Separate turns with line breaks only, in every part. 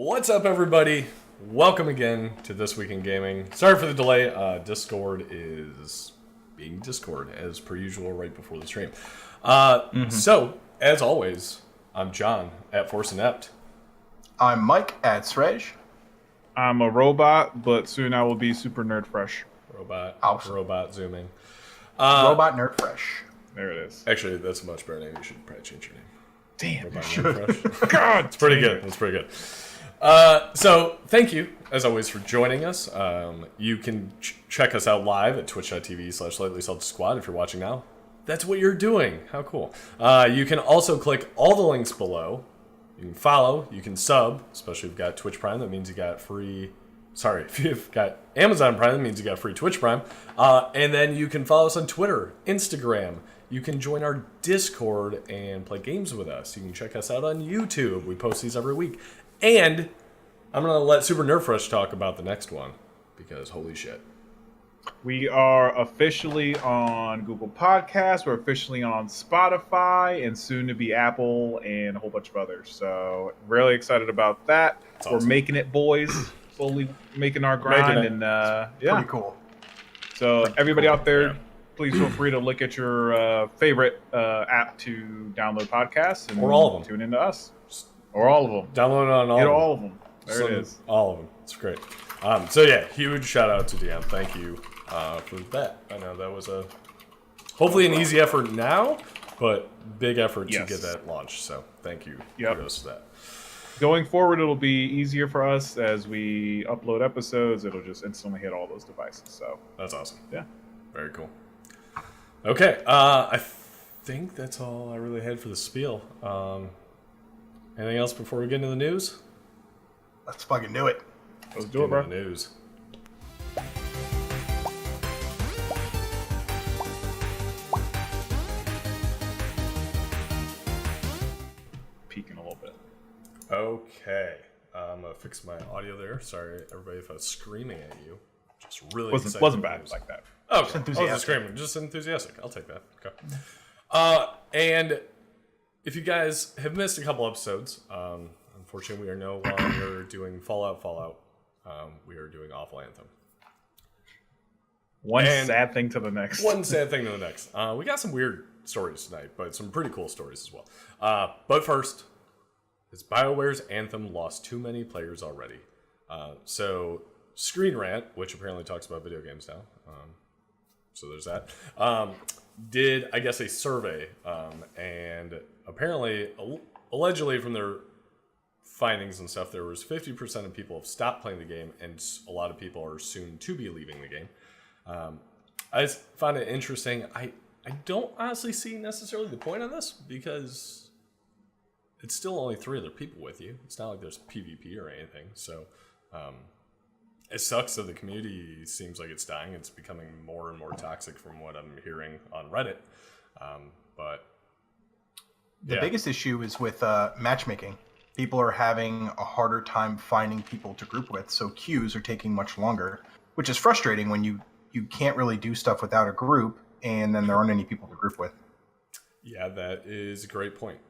What's up, everybody? Welcome again to This Week in Gaming. Sorry for the delay. Discord is being Discord, as per usual, right before the stream. So, as always, I'm John at Force Inept.
I'm Mike at Srej.
I'm a robot, but soon I will be super nerd fresh.
Robot zooming.
Robot Nerd Fresh.
There it is.
Actually, that's a much better name. You should probably change your name.
Damn,
Robot
you
Nerd
should.
Fresh.
God,
It's pretty good. It's pretty good. So, thank you, as always, for joining us. You can check us out live at twitch.tv/slightlysalty if you're watching now. That's what you're doing. How cool. You can also click all the links below. You can follow. You can sub, especially if you've got Twitch Prime. That means you got free... Sorry, if you've got Amazon Prime, that means you got free Twitch Prime. And then you can follow us on Twitter, Instagram. You can join our Discord and play games with us. You can check us out on YouTube. We post these every week. And I'm going to let Super Nerd Fresh talk about the next one, because holy shit.
We are officially on Google Podcasts. We're officially on Spotify and soon to be Apple and a whole bunch of others. So really excited about that.
That's
We're
awesome.
making it, boys. Slowly making our grind. And yeah.
Pretty cool.
So everybody out there, please feel free to look at your favorite app to download podcasts. And
Or all of them.
Tune into us. Or all of them.
Download it on all
Get
of them.
all of them. There it is.
All of them. It's great. So yeah, huge shout out to Deion. Thank you for that. I know that was hopefully an easy effort now, but big effort to get that launched. So thank you. Kudos to that.
Going forward, it'll be easier for us as we upload episodes. It'll just instantly hit all those devices. So
That's awesome.
yeah.
Very cool. Okay, I think that's all I really had for the spiel. Anything else before we get into the news?
Let's fucking do it.
Let's do it, bro.
The news.
Peeking a little bit.
Okay, I'm gonna fix my audio there. Sorry, everybody, if I was screaming at you. Just really
Wasn't
excited
bad
news.
like that.
Oh,
Just
okay. I was
enthusiastic.
just screaming. Just enthusiastic. I'll take that. Okay. And if you guys have missed a couple episodes, unfortunately, we are no longer doing Fallout. We are doing Awful Anthem.
One
And
sad thing to the next.
One sad thing to the next. We got some weird stories tonight, but some pretty cool stories as well. But first, it's BioWare's Anthem lost too many players already. So Screen Rant, which apparently talks about video games now, so there's that, did, I guess, a survey, and apparently, allegedly from their findings and stuff, there was 50% of people have stopped playing the game, and a lot of people are soon to be leaving the game. I just find it interesting. I don't honestly see necessarily the point on this, because it's still only 3 other people with you. It's not like there's PvP or anything. So it sucks that the community seems like it's dying. It's becoming more and more toxic from what I'm hearing on Reddit. But
The biggest issue is with matchmaking. People are having a harder time finding people to group with, so queues are taking much longer, which is frustrating when you can't really do stuff without a group, and then there aren't any people to group with.
Yeah, that is a great point.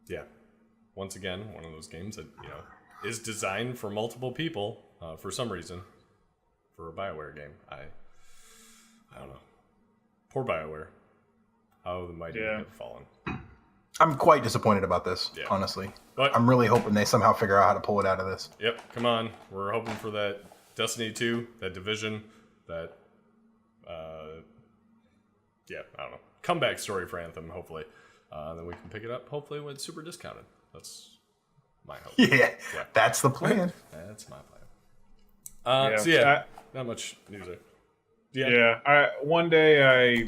Yeah, once again, one of those games that is designed for multiple people for some reason for a BioWare game. I don't know. Poor BioWare. How the mighty have fallen.
I'm quite disappointed about this,
Yeah.
honestly.
But
I'm really hoping they somehow figure out how to pull it out of this.
yep, come on. We're hoping for that Destiny 2, that Division, that I don't know, comeback story for Anthem. Hopefully, then we can pick it up. Hopefully, when it's super discounted. That's my hope.
Yeah, that's the plan.
That's my plan. So yeah, not much news there.
One day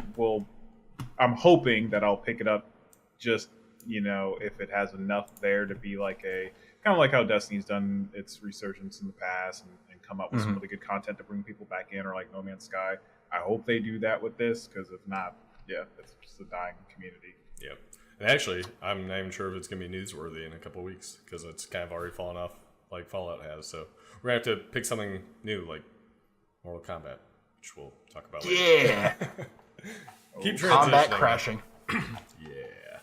I'm hoping that I'll pick it up, just if it has enough there to be like a kind of like how Destiny's done its resurgence in the past and come up with some really good content to bring people back in, or like No Man's Sky. I hope they do that with this, because if not, it's just a dying community.
Yep. And actually, I'm not even sure if it's going to be newsworthy in a couple of weeks, because it's kind of already fallen off like Fallout has. So we're going to have to pick something new, like Mortal Kombat, which we'll talk about later.
Yeah.
Keep
Combat
transitioning.
crashing.
Yeah.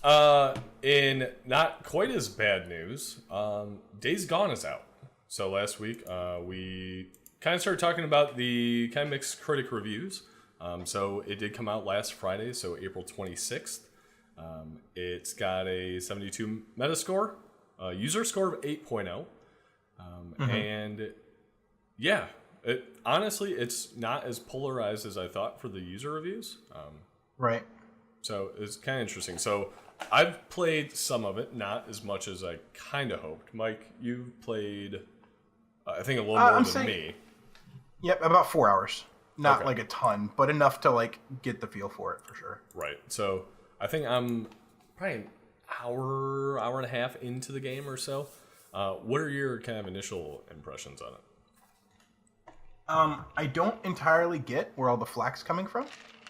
In not quite as bad news, Days Gone is out. So last week, we kind of started talking about the kind of mixed critic reviews. So it did come out last Friday, so April 26th. It's got a 72 Metascore, user score of 8.0. And yeah, honestly, it's not as polarized as I thought for the user reviews.
Right.
So it's kind of interesting. So I've played some of it, not as much as I kind of hoped. Mike, you've played, I think, a little more than me.
Yep, about 4 hours. Not like a ton, but enough to like get the feel for it for sure.
Right. So I think I'm probably an hour and a half into the game or so. What are your kind of initial impressions on it?
I don't entirely get where all the flack's coming from.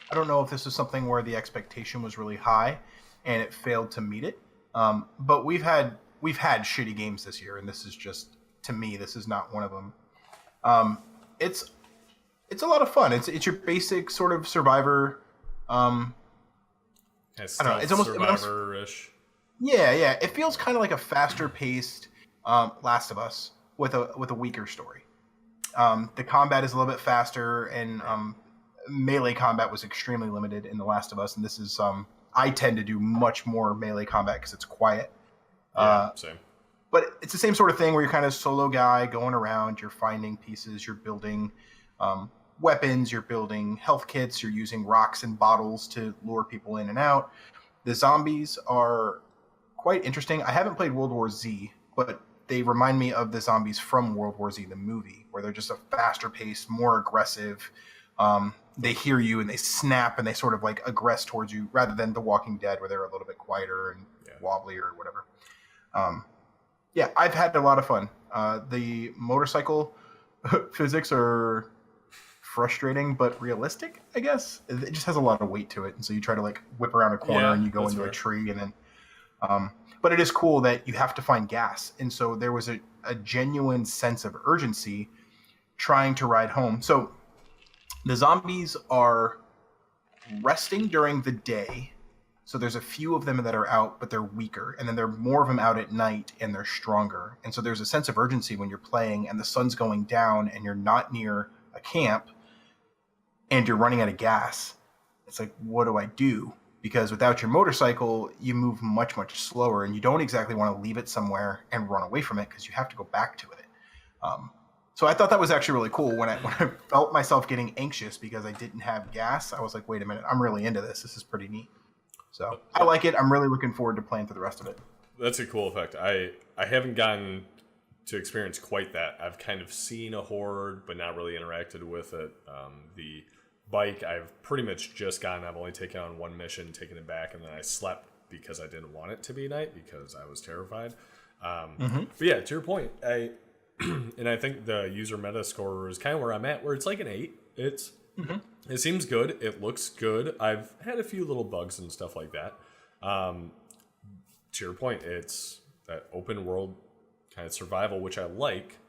I don't know if this is something where the expectation was really high and it failed to meet it. But we've had shitty games this year, and this is just, to me, this is not one of them. It's a lot of fun. It's your basic sort of survivor. I don't know. It's almost
survivor-ish.
Yeah. It feels kind of like a faster paced Last of Us with a weaker story. The combat is a little bit faster, and melee combat was extremely limited in The Last of Us, and this is I tend to do much more melee combat because it's quiet.
Same.
But it's the same sort of thing where you're kind of solo guy going around, you're finding pieces, you're building weapons, you're building health kits, you're using rocks and bottles to lure people in and out. The zombies are quite interesting. I haven't played World War Z, but they remind me of the zombies from World War Z, the movie, where they're just a faster paced, more aggressive. They hear you and they snap and they sort of like aggress towards you, rather than The Walking Dead, where they're a little bit quieter and wobbly or whatever. I've had a lot of fun. The motorcycle physics are frustrating but realistic, I guess. It just has a lot of weight to it, and so you try to like whip around a corner and you go into a tree, and then but it is cool that you have to find gas, and so there was a genuine sense of urgency trying to ride home. So the zombies are resting during the day, so there's a few of them that are out, but they're weaker, and then there are more of them out at night, and they're stronger. And so there's a sense of urgency when you're playing and the sun's going down and you're not near a camp and you're running out of gas. It's like, what do I do? Because without your motorcycle, you move much, much slower, and you don't exactly want to leave it somewhere and run away from it because you have to go back to it. So I thought that was actually really cool. When I felt myself getting anxious because I didn't have gas, I was like, wait a minute, I'm really into this. This is pretty neat. So I like it. I'm really looking forward to playing through the rest of it.
That's a cool effect. I haven't gotten to experience quite that. I've kind of seen a horde, but not really interacted with it. The bike, I've pretty much just gotten. I've only taken on one mission, taken it back, and then I slept because I didn't want it to be night because I was terrified. But yeah, to your point, and I think the user meta score is kind of where I'm at, where it's like an 8. It seems good. It looks good. I've had a few little bugs and stuff like that. To your point, it's that open world kind of survival, which I like.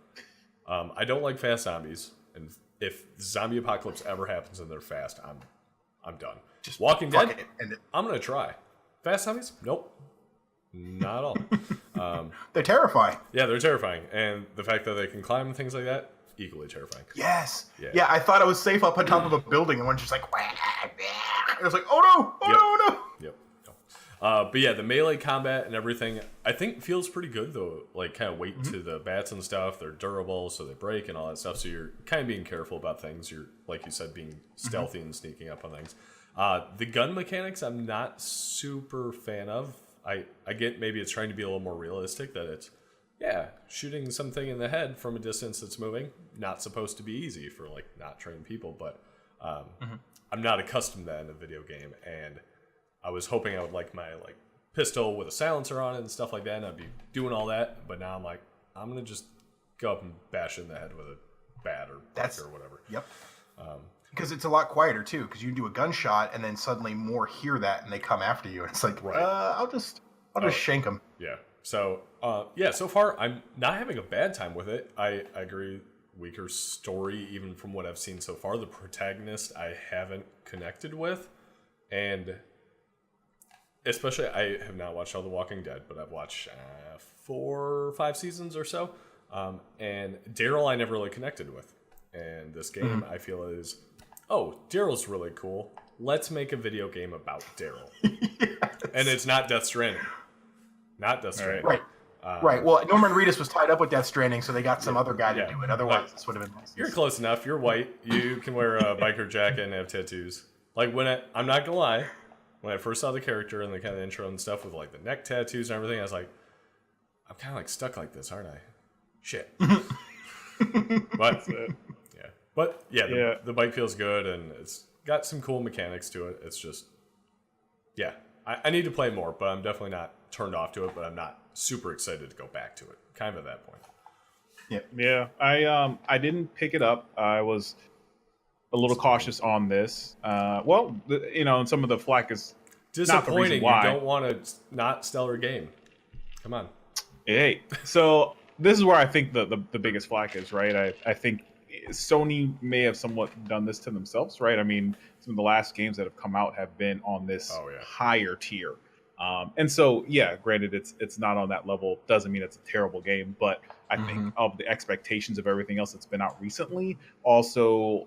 I don't like fast zombies, and if zombie apocalypse ever happens and they're fast, I'm done. Just Walking Dead, I'm gonna try. Fast zombies, nope, not at all.
They're terrifying.
Yeah, they're terrifying, and the fact that they can climb and things like that, equally terrifying.
Yes. Yeah, I thought I was safe up on top of a building, and one just like, it was like, oh no, oh no.
Yep. But yeah, the melee combat and everything, I think feels pretty good though. Like kind of weight to the bats and stuff. They're durable, so they break and all that stuff. So you're kind of being careful about things. You're, like you said, being stealthy and sneaking up on things. The gun mechanics, I'm not super fan of. I get maybe it's trying to be a little more realistic, that it's, shooting something in the head from a distance that's moving, not supposed to be easy for like not trained people, but I'm not accustomed to that in a video game, and I was hoping I would like my like pistol with a silencer on it and stuff like that, and I'd be doing all that, but now I'm like, I'm gonna just go up and bash in the head with a bat or brick or whatever.
Yep. Because it's a lot quieter too, because you do a gunshot and then suddenly more hear that and they come after you, and it's like, I'll just shank them.
Yeah. So so far I'm not having a bad time with it. I agree, weaker story even from what I've seen so far. The protagonist I haven't connected with, and especially I have not watched all The Walking Dead, but I've watched 4 or 5 seasons or so. And Daryl I never really connected with. And this game I feel is, oh, Daryl's really cool. Let's make a video game about Daryl. And it's not Death Stranding. Not Death Stranding.
Right. Right. Well, Norman Reedus was tied up with Death Stranding, so they got some other guy to do it. Otherwise, this would have been nice.
You're close enough. You're white. You can wear a biker jacket and have tattoos. Like I'm not gonna lie, when I first saw the character and the kind of intro and stuff with like the neck tattoos and everything, I was like, I'm kind of like stuck like this, aren't I? Shit. But the bike feels good and it's got some cool mechanics to it. It's just, I need to play more, but I'm definitely not turned off to it. But I'm not super excited to go back to it. Kind of at that point.
Yeah. I didn't pick it up. I was a little cautious on this. And some of the flack is
disappointing.
Not the reason why.
You don't want a not stellar game. Come on.
Hey, so this is where I think the biggest flack is, right? I think Sony may have somewhat done this to themselves, right? I mean, some of the last games that have come out have been on this higher tier. And so, granted, it's not on that level. Doesn't mean it's a terrible game, but I think of the expectations of everything else that's been out recently, also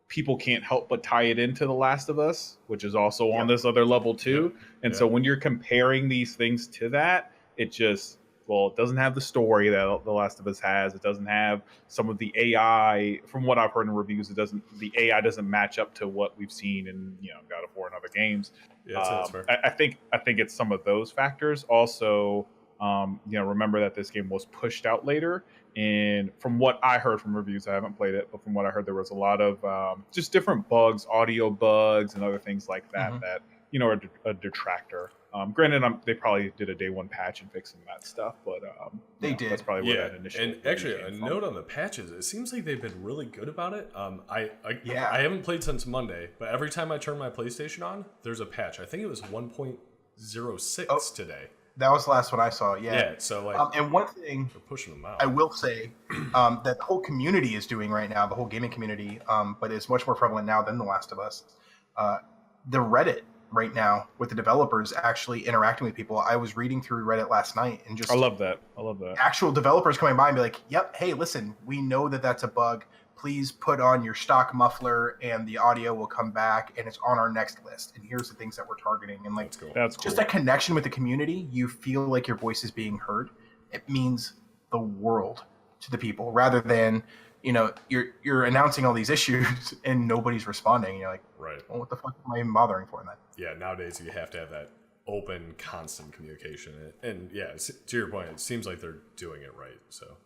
people can't help but tie it into The Last of Us, which is also on this other level too. And so when you're comparing these things to that, it just, it doesn't have the story that The Last of Us has. It doesn't have some of the AI. From what I've heard in reviews, the AI doesn't match up to what we've seen in God of War and other games.
That's fair.
I think it's some of those factors. Also, remember that this game was pushed out later, and from what I heard from reviews, I haven't played it, but from what I heard, there was a lot of just different bugs, audio bugs, and other things like that that are a detractor. Granted, they probably did a day one patch and fixing that stuff, but
they did.
That's probably where that initial.
And actually, a note on the patches: it seems like they've been really good about it. I haven't played since Monday, but every time I turn my PlayStation on, there's a patch. I think it was 1.06 today.
That was the last one I saw. Yeah.
So
and one thing
we're pushing them out.
I will say that the whole community is doing right now, the whole gaming community, but it's much more prevalent now than The Last of Us. The Reddit right now with the developers actually interacting with people. I was reading through Reddit last night and just
I love that.
Actual developers coming by and be like, "Yep, hey, listen, we know that that's a bug. Please put on your stock muffler and the audio will come back and it's on our next list. And here's the things that we're targeting." And like,
that's cool.
Just that connection with the community, you feel like your voice is being heard. It means the world to the people rather than, you're announcing all these issues and nobody's responding. You're like,
right.
Well, what the fuck am I even bothering for then?
Yeah, nowadays you have to have that open, constant communication. And to your point, it seems like they're doing it right. So,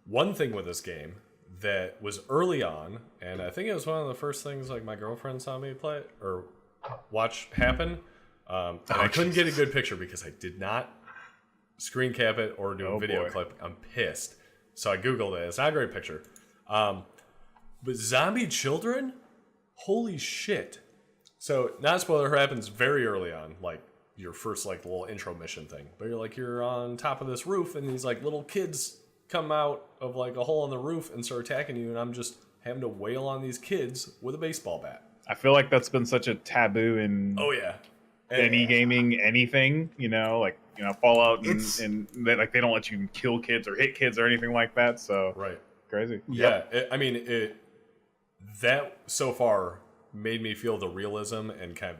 one thing with this game that was early on, and I think it was one of the first things like my girlfriend saw me play or watch happen, and I couldn't get a good picture because I did not screen cap it or do a video clip. I'm pissed. So I Googled it. It's not a great picture. But zombie children? Holy shit. So, not a spoiler, happens very early on, like your first like little intro mission thing. But you're on top of this roof and these like little kids come out of like a hole in the roof and start attacking you, and I'm just having to wail on these kids with a baseball bat.
I feel like that's been such a taboo in any gaming, anything, Fallout and they don't let you kill kids or hit kids or anything like that. So crazy.
Yeah, that so far made me feel the realism and kind of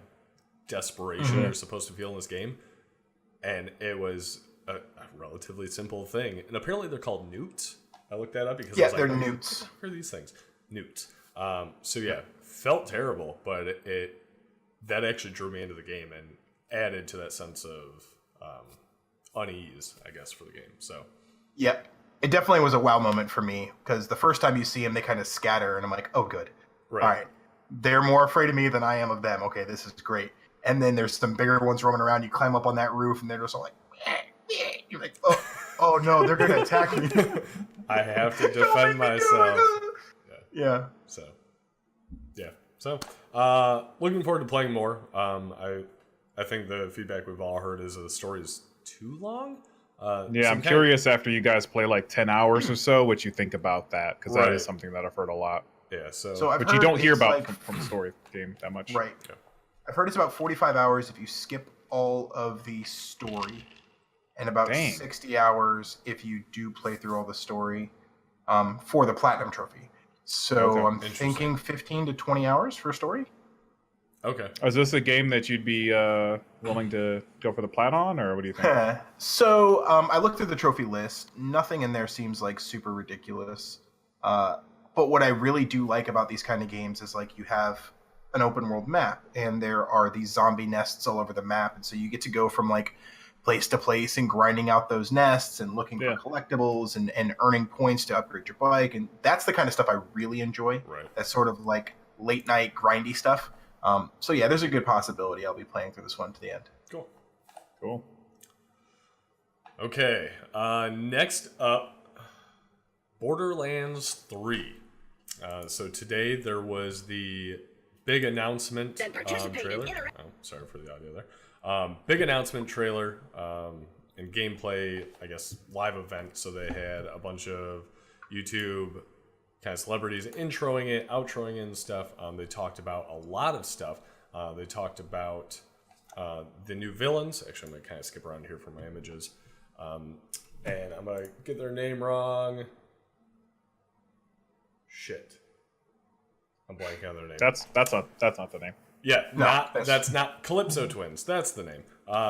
desperation you're supposed to feel in this game, and it was a relatively simple thing. And apparently they're called newts. I looked that up because
they're newts.
What are these things? Newts. Felt terrible, but that actually drew me into the game and added to that sense of unease, I guess, for the game. So
it definitely was a wow moment for me because the first time you see them, they kind of scatter, and I'm like, oh, good.
Right.
All right. They're more afraid of me than I am of them. Okay, this is great. And then there's some bigger ones roaming around. You climb up on that roof, and they're just all like, you're like, oh no, they're going to attack me.
I have to defend myself.
Yeah.
So, looking forward to playing more. I think the feedback we've all heard is the story is too long.
I'm curious after you guys play like 10 hours or so, what you think about that, because that is something that I've heard a lot.
Yeah,
so I've
but you don't hear about
like,
from the story game that much.
Right.
Yeah.
I've heard it's about 45 hours if you skip all of the story, and about 60 hours if you do play through all the story for the Platinum Trophy. So I'm thinking 15 to 20 hours for a story.
Okay.
Is this a game that you'd be willing to go for the plat on, or what do you think?
So I looked through the trophy list. Nothing in there seems like super ridiculous. But what I really do like about these kind of games is like you have an open world map, and there are these zombie nests all over the map, and so you get to go from like place to place and grinding out those nests and looking for collectibles and earning points to upgrade your bike, and that's the kind of stuff I really enjoy.
Right. That's
sort of like late night grindy stuff. So yeah, there's a good possibility I'll be playing through this one to the end.
Cool.
Okay. Next up, Borderlands 3. So today there was the big announcement trailer. Oh, sorry for the audio there. Big announcement trailer and gameplay, I guess, live event. So they had a bunch of YouTube kind of celebrities introing it, outroing it and stuff. They talked about a lot of stuff. They talked about the new villains. Actually, I'm going to kind of skip around here for my images. And I'm going to get their name wrong. Shit. I'm blanking on their name.
That's not the name.
Yeah, that's not Calypso Twins. That's the name.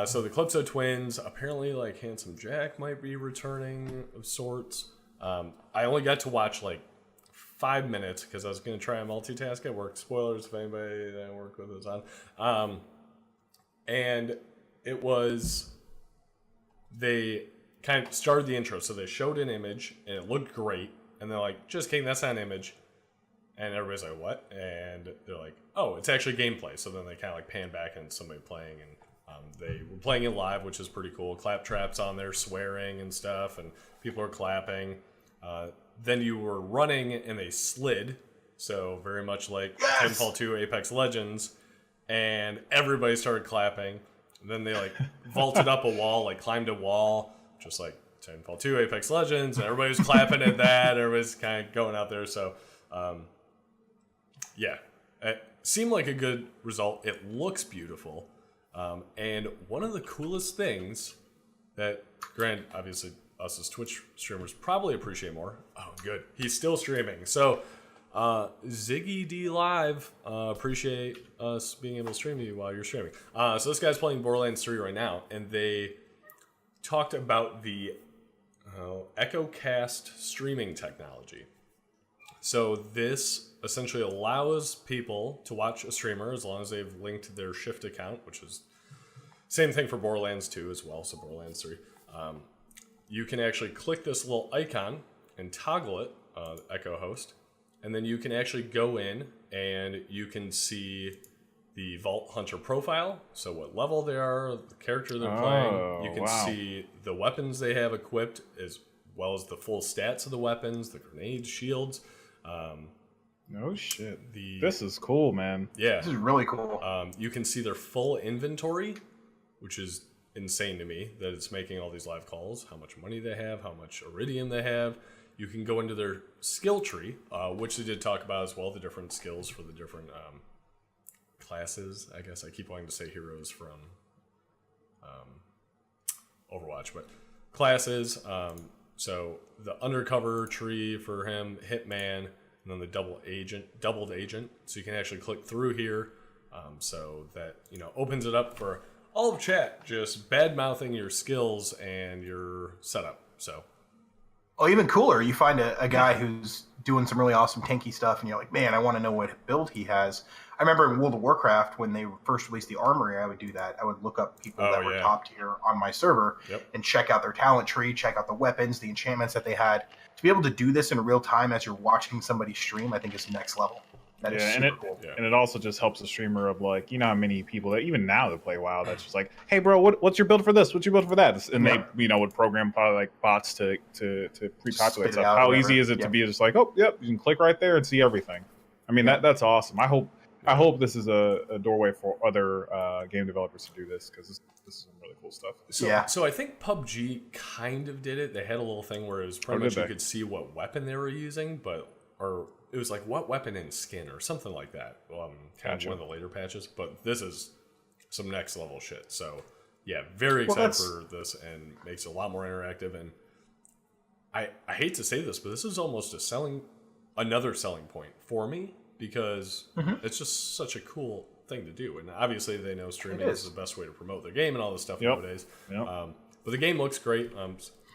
So the Calypso Twins, apparently like Handsome Jack might be returning of sorts. I only got to watch like 5 minutes because I was going to try and multitask at work. Spoilers if anybody that I work with is on. And it was, they kind of started the intro. So they showed an image and it looked great. And they're like, just kidding, that's not an image. And everybody's like, what? And they're like, oh, it's actually gameplay. So then they kind of like pan back and somebody playing. And they were playing it live, which is pretty cool. Claptrap's on there swearing and stuff. And people are clapping. Then you were running and they slid. So very much like Titanfall 2 Apex Legends. And everybody started clapping. And then they like vaulted up a wall, like climbed a wall, just like Titanfall 2 Apex Legends. And everybody was clapping at that. Everybody's kind of going out there. So, yeah, it seemed like a good result. It looks beautiful. And one of the coolest things that, granted, obviously, us as Twitch streamers probably appreciate more. Oh, good. He's still streaming. So, Ziggy D Live, appreciate us being able to stream you while you're streaming. So this guy's playing Borderlands 3 right now, and they talked about the EchoCast streaming technology. So this essentially allows people to watch a streamer as long as they've linked their Shift account, which is same thing for Borderlands 2 as well, so Borderlands 3. You can actually click this little icon and toggle it, Echo Host, and then you can actually go in and you can see the Vault Hunter profile, so what level they are, the character they're playing. You can see the weapons they have equipped as well as the full stats of the weapons, the grenades, shields.
No shit. This is cool, man.
Yeah.
This is really cool.
You can see their full inventory, which is insane to me that it's making all these live calls, how much money they have, how much Iridium they have. You can go into their skill tree, which they did talk about as well, the different skills for the different classes. I guess I keep wanting to say heroes from Overwatch, but classes. So the undercover tree for him, Hitman, and then the doubled agent. So you can actually click through here. So that, opens it up for all of chat, just bad-mouthing your skills and your setup. So,
even cooler, you find a guy who's doing some really awesome tanky stuff, and you're like, man, I want to know what build he has. I remember in World of Warcraft, when they first released the Armory, I would do that. I would look up people that were top tier on my server and check out their talent tree, check out the weapons, the enchantments that they had. To be able to do this in real time as you're watching somebody stream, I think is next level. That is super cool.
And it also just helps the streamer of like, how many people that even now that play WoW, that's just like, hey bro, what's your build for this? What's your build for that? And they, would program probably like bots to pre-populate stuff. How easy is it to be just like, oh, yep, you can click right there and see everything. I mean, that's awesome. I hope this is a doorway for other game developers to do this, because this is some really cool stuff.
So I think PUBG kind of did it. They had a little thing where it was pretty much you could see what weapon they were using, or it was like what weapon in skin or something like that. Kind of one of the later patches. But this is some next level shit. So yeah, very excited for this, and makes it a lot more interactive. And I hate to say this, but this is almost another selling point for me, because it's just such a cool thing to do. And obviously they know streaming is the best way to promote their game and all this stuff nowadays. But the game looks great.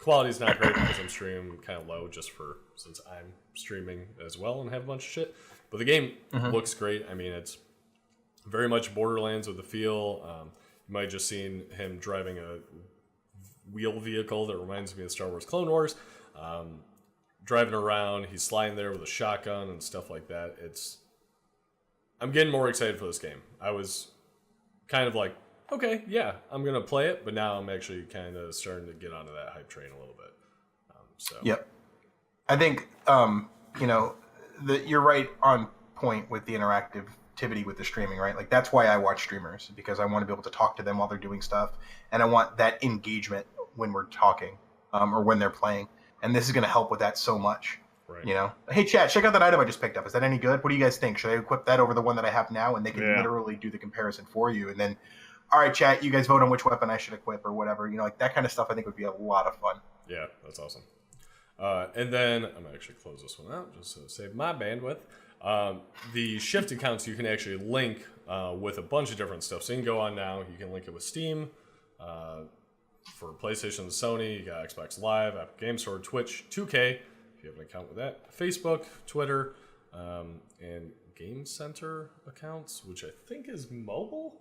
Quality's not great because I'm streaming kind of low since I'm streaming as well and have a bunch of shit. But the game looks great. I mean, it's very much Borderlands with the feel. You might have just seen him driving a wheel vehicle that reminds me of Star Wars Clone Wars. Driving around, he's sliding there with a shotgun and stuff like that. I'm getting more excited for this game. I was kind of like, okay, yeah, I'm going to play it, but now I'm actually kind of starting to get onto that hype train a little bit.
Yep. I think, you're right on point with the interactivity with the streaming, right? Like, that's why I watch streamers, because I want to be able to talk to them while they're doing stuff, and I want that engagement when we're talking or when they're playing. And this is going to help with that so much. Right. Hey, chat, check out that item I just picked up. Is that any good? What do you guys think? Should I equip that over the one that I have now? And they can literally do the comparison for you. And then, all right, chat, you guys vote on which weapon I should equip or whatever. Like that kind of stuff I think would be a lot of fun.
Yeah, that's awesome. And then I'm going to actually close this one out just to save my bandwidth. The shift accounts you can actually link with a bunch of different stuff. So you can go on now. You can link it with Steam. For PlayStation and Sony, you got Xbox Live, Epic Games Store, Twitch, 2K, if you have an account with that, Facebook, Twitter, and Game Center accounts, which I think is mobile?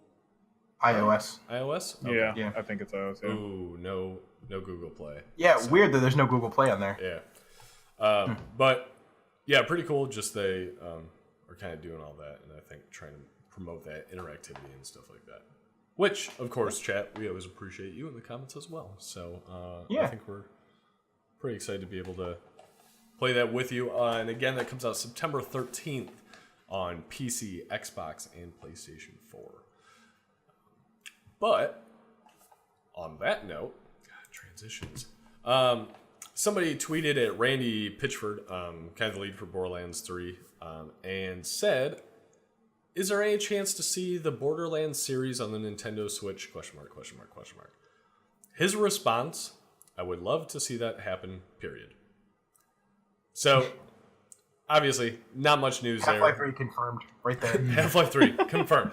iOS.
iOS? Okay.
Yeah, I think it's iOS. Yeah.
Ooh, no Google Play.
Yeah, so weird that there's no Google Play on there.
Yeah. But, yeah, pretty cool. Just they are kind of doing all that, and I think trying to promote that interactivity and stuff like that. Which, of course, chat, we always appreciate you in the comments as well. So I think we're pretty excited to be able to play that with you. And again, that comes out September 13th on PC, Xbox, and PlayStation 4. But on that note, transitions. Somebody tweeted at Randy Pitchford, kind of the lead for Borderlands 3, and said, is there any chance to see the Borderlands series on the Nintendo Switch? ? His response, I would love to see that happen, period. So, obviously, not much news there.
Half-Life 3 confirmed, right there.
Half-Life 3 confirmed.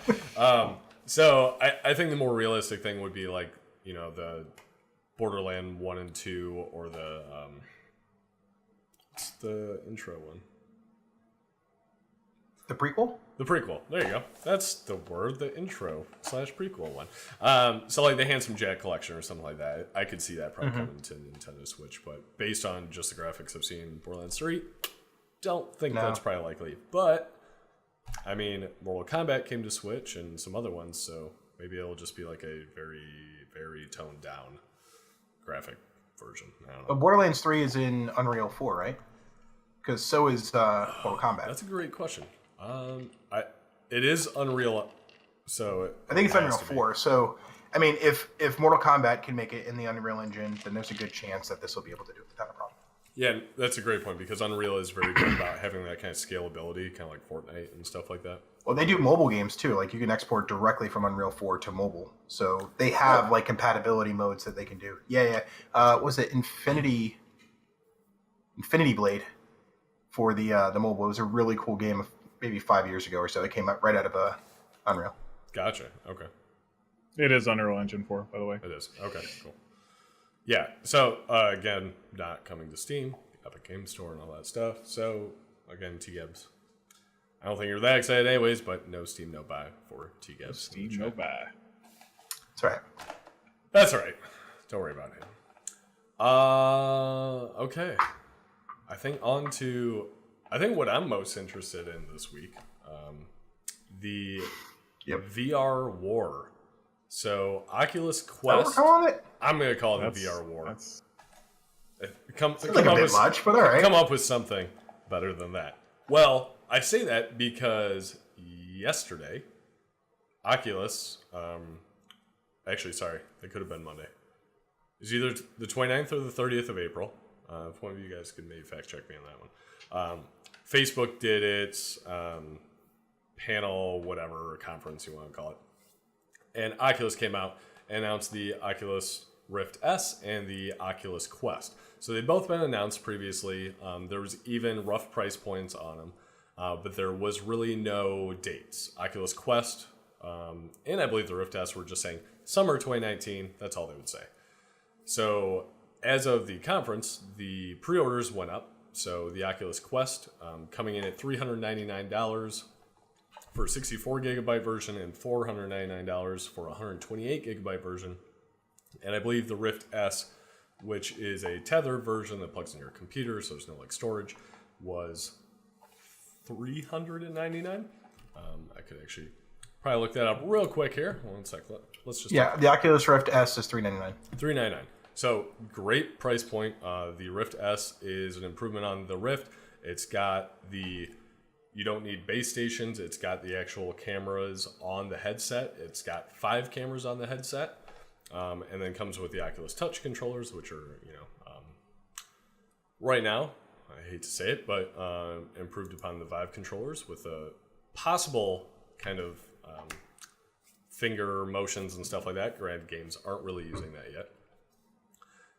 So, I think the more realistic thing would be like, the Borderland 1 and 2, or the, what's the intro one?
The prequel?
The prequel. There you go. That's the word. The intro / prequel one. So like the Handsome Jack collection or something like that. I could see that probably coming to Nintendo Switch. But based on just the graphics I've seen in Borderlands 3, don't think that's probably likely. But, I mean, Mortal Kombat came to Switch and some other ones. So maybe it'll just be like a very, very toned down graphic version. I don't know.
But Borderlands 3 is in Unreal 4, right? Because so is Mortal Kombat.
That's a great question. It is Unreal, so
I think it's Unreal 4. So, I mean, if Mortal Kombat can make it in the Unreal Engine, then there's a good chance that this will be able to do it without a problem.
Yeah, that's a great point, because Unreal is very good about having that kind of scalability, kind of like Fortnite and stuff like that.
Well, they do mobile games too. Like, you can export directly from Unreal 4 to mobile. So they have like compatibility modes that they can do. Yeah. Was it Infinity Blade for the mobile? It was a really cool game. Maybe 5 years ago or so. It came out right out of Unreal.
Gotcha. Okay.
It is Unreal Engine 4, by the way.
It is. Okay, cool. Yeah, so, again, not coming to Steam, Epic Games Store and all that stuff. So, again, T-Gabs. I don't think you're that excited anyways, but no Steam, no buy for T-Gabs. No
Steam, no buy.
That's right.
That's all right. Don't worry about it. Okay. I think what I'm most interested in this week, the VR War. So Oculus Quest. I'm going to call it the VR War. Come up with something better than that. Well, I say that because yesterday, Oculus, actually, sorry, it could have been Monday. It was either the 29th or the 30th of April. If one of you guys could maybe fact check me on that one. Facebook did its panel, whatever, conference you want to call it. And Oculus came out and announced the Oculus Rift S and the Oculus Quest. So they've both been announced previously. There was even rough price points on them, but there was really no dates. Oculus Quest and I believe the Rift S were just saying summer 2019. That's all they would say. So as of the conference, the pre-orders went up. So the Oculus Quest coming in at $399 for a 64 gigabyte version and $499 for a 128 gigabyte version. And I believe the Rift S, which is a tethered version that plugs in your computer, so there's no like storage, was $399. I could actually probably look that up real quick here. One sec. Let's just
the Oculus Rift S is $399.
$399. So great price point. The Rift S is an improvement on the Rift. It's got you don't need base stations. It's got the actual cameras on the headset. It's got 5 cameras on the headset. And then comes with the Oculus Touch controllers, which are, right now, I hate to say it, but improved upon the Vive controllers with a possible kind of finger motions and stuff like that. Granted, games aren't really using that yet.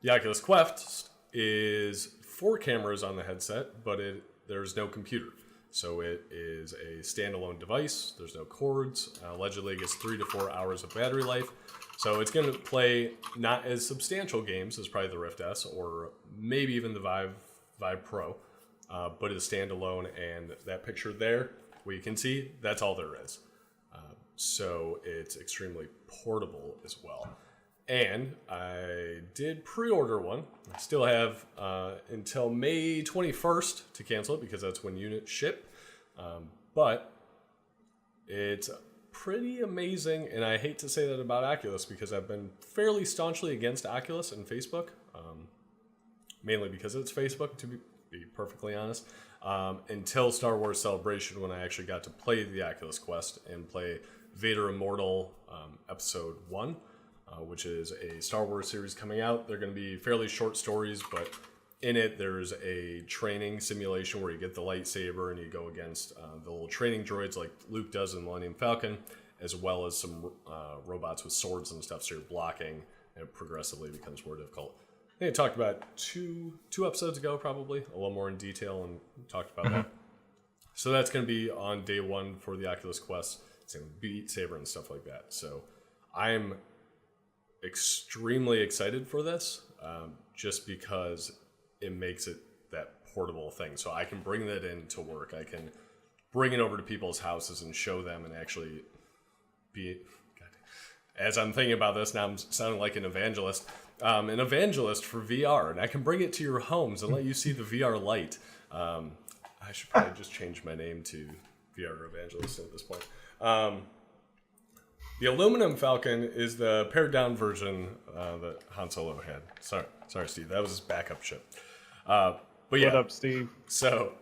The Oculus Quest is 4 cameras on the headset, but there's no computer. So it is a standalone device. There's no cords. Allegedly, it gets 3 to 4 hours of battery life. So it's going to play not as substantial games as probably the Rift S or maybe even the Vive Pro, but it's standalone. And that picture there, where you can see, that's all there is. So it's extremely portable as well. And I did pre-order one. I still have until May 21st to cancel it because that's when units ship. But it's pretty amazing, and I hate to say that about Oculus because I've been fairly staunchly against Oculus and Facebook, mainly because it's Facebook, to be perfectly honest, until Star Wars Celebration when I actually got to play the Oculus Quest and play Vader Immortal Episode 1. Which is a Star Wars series coming out. They're going to be fairly short stories, but in it there's a training simulation where you get the lightsaber and you go against the little training droids like Luke does in Millennium Falcon, as well as some robots with swords and stuff, so you're blocking, and it progressively becomes more difficult. I think I talked about two episodes ago, probably, a little more in detail, and talked about that. So that's going to be on day 1 for the Oculus Quest, same with Beat Saber and stuff like that. So I'm extremely excited for this, just because it makes it that portable thing. So I can bring that into work. I can bring it over to people's houses and show them and actually be... God, as I'm thinking about this, now I'm sounding like an evangelist for VR, and I can bring it to your homes and let you see the VR light. I should probably just change my name to VR evangelist at this point. The aluminum Falcon is the pared down version that Han Solo had. Sorry, Steve. That was his backup ship. But yeah.
What up, Steve?
So,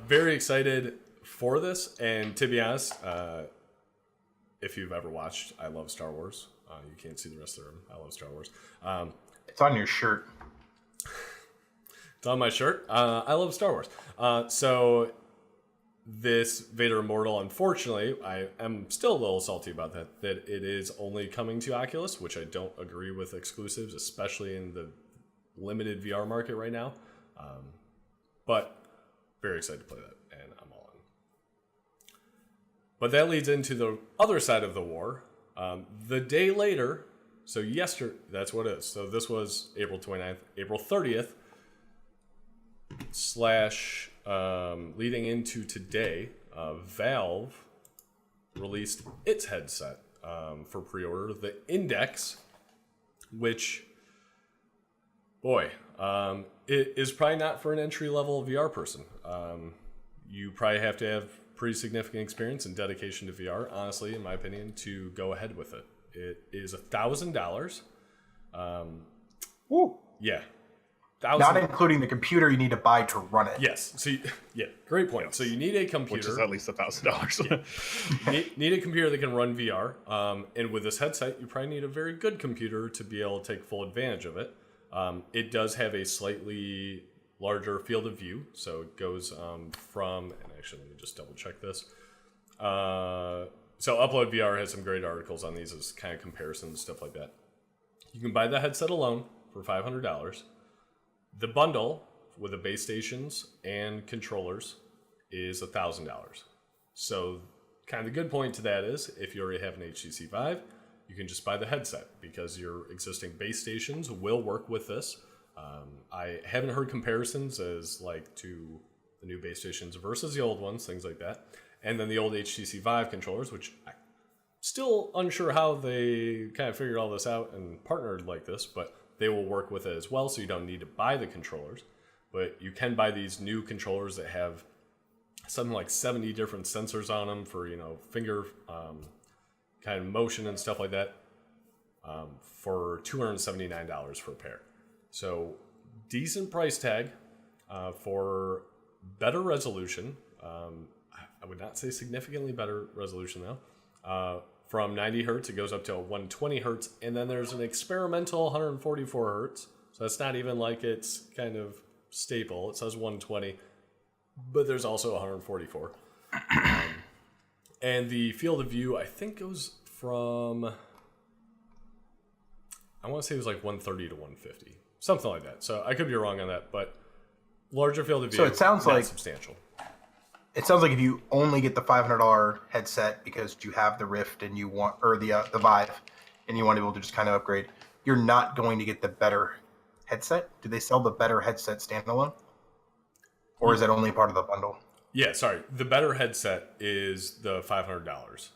very excited for this. And to be honest, if you've ever watched I Love Star Wars, you can't see the rest of the room. I love Star Wars.
It's on your shirt.
It's on my shirt. I love Star Wars. So this Vader Immortal, unfortunately, I am still a little salty about that it is only coming to Oculus, which I don't agree with exclusives, especially in the limited VR market right now. But very excited to play that, and I'm all in. But that leads into the other side of the war. The day later, so yesterday, that's what it is. So this was April 29th, April 30th, / leading into today, Valve released its headset for pre-order, the Index, which, boy, it is probably not for an entry-level VR person. You probably have to have pretty significant experience and dedication to VR, honestly, in my opinion, to go ahead with it. It is $1,000.
Woo.
Yeah.
Not including the computer you need to buy to run it.
Yes. So, great point. So you need a computer,
which is at least $1,000.
Yeah. need a computer that can run VR. And with this headset, you probably need a very good computer to be able to take full advantage of it. It does have a slightly larger field of view, so it goes from, and actually let me just double check this, so Upload VR has some great articles on these as kind of comparisons and stuff like that. You can buy the headset alone for $500. The bundle with the base stations and controllers is $1,000. So kind of the good point to that is if you already have an HTC Vive, you can just buy the headset because your existing base stations will work with this. I haven't heard comparisons as like to the new base stations versus the old ones, things like that. And then the old HTC Vive controllers, which I'm still unsure how they kind of figured all this out and partnered like this, but they will work with it as well, so you don't need to buy the controllers. But you can buy these new controllers that have something like 70 different sensors on them for, finger kind of motion and stuff like that for $279 for a pair. So decent price tag for better resolution. I would not say significantly better resolution though. From 90 hertz, it goes up to 120 hertz, and then there's an experimental 144 hertz. So it's not even like it's kind of staple. It says 120, but there's also 144. And the field of view, I think, goes from, I want to say it was like 130 to 150, something like that. So I could be wrong on that, but larger field of view.
So it sounds
not
like
substantial.
It sounds like if you only get the $500 headset because you have the Rift and you want, or the Vive, and you want to be able to just kind of upgrade, you're not going to get the better headset. Do they sell the better headset standalone, or is that only part of the bundle?
Yeah, sorry. The better headset is the $500.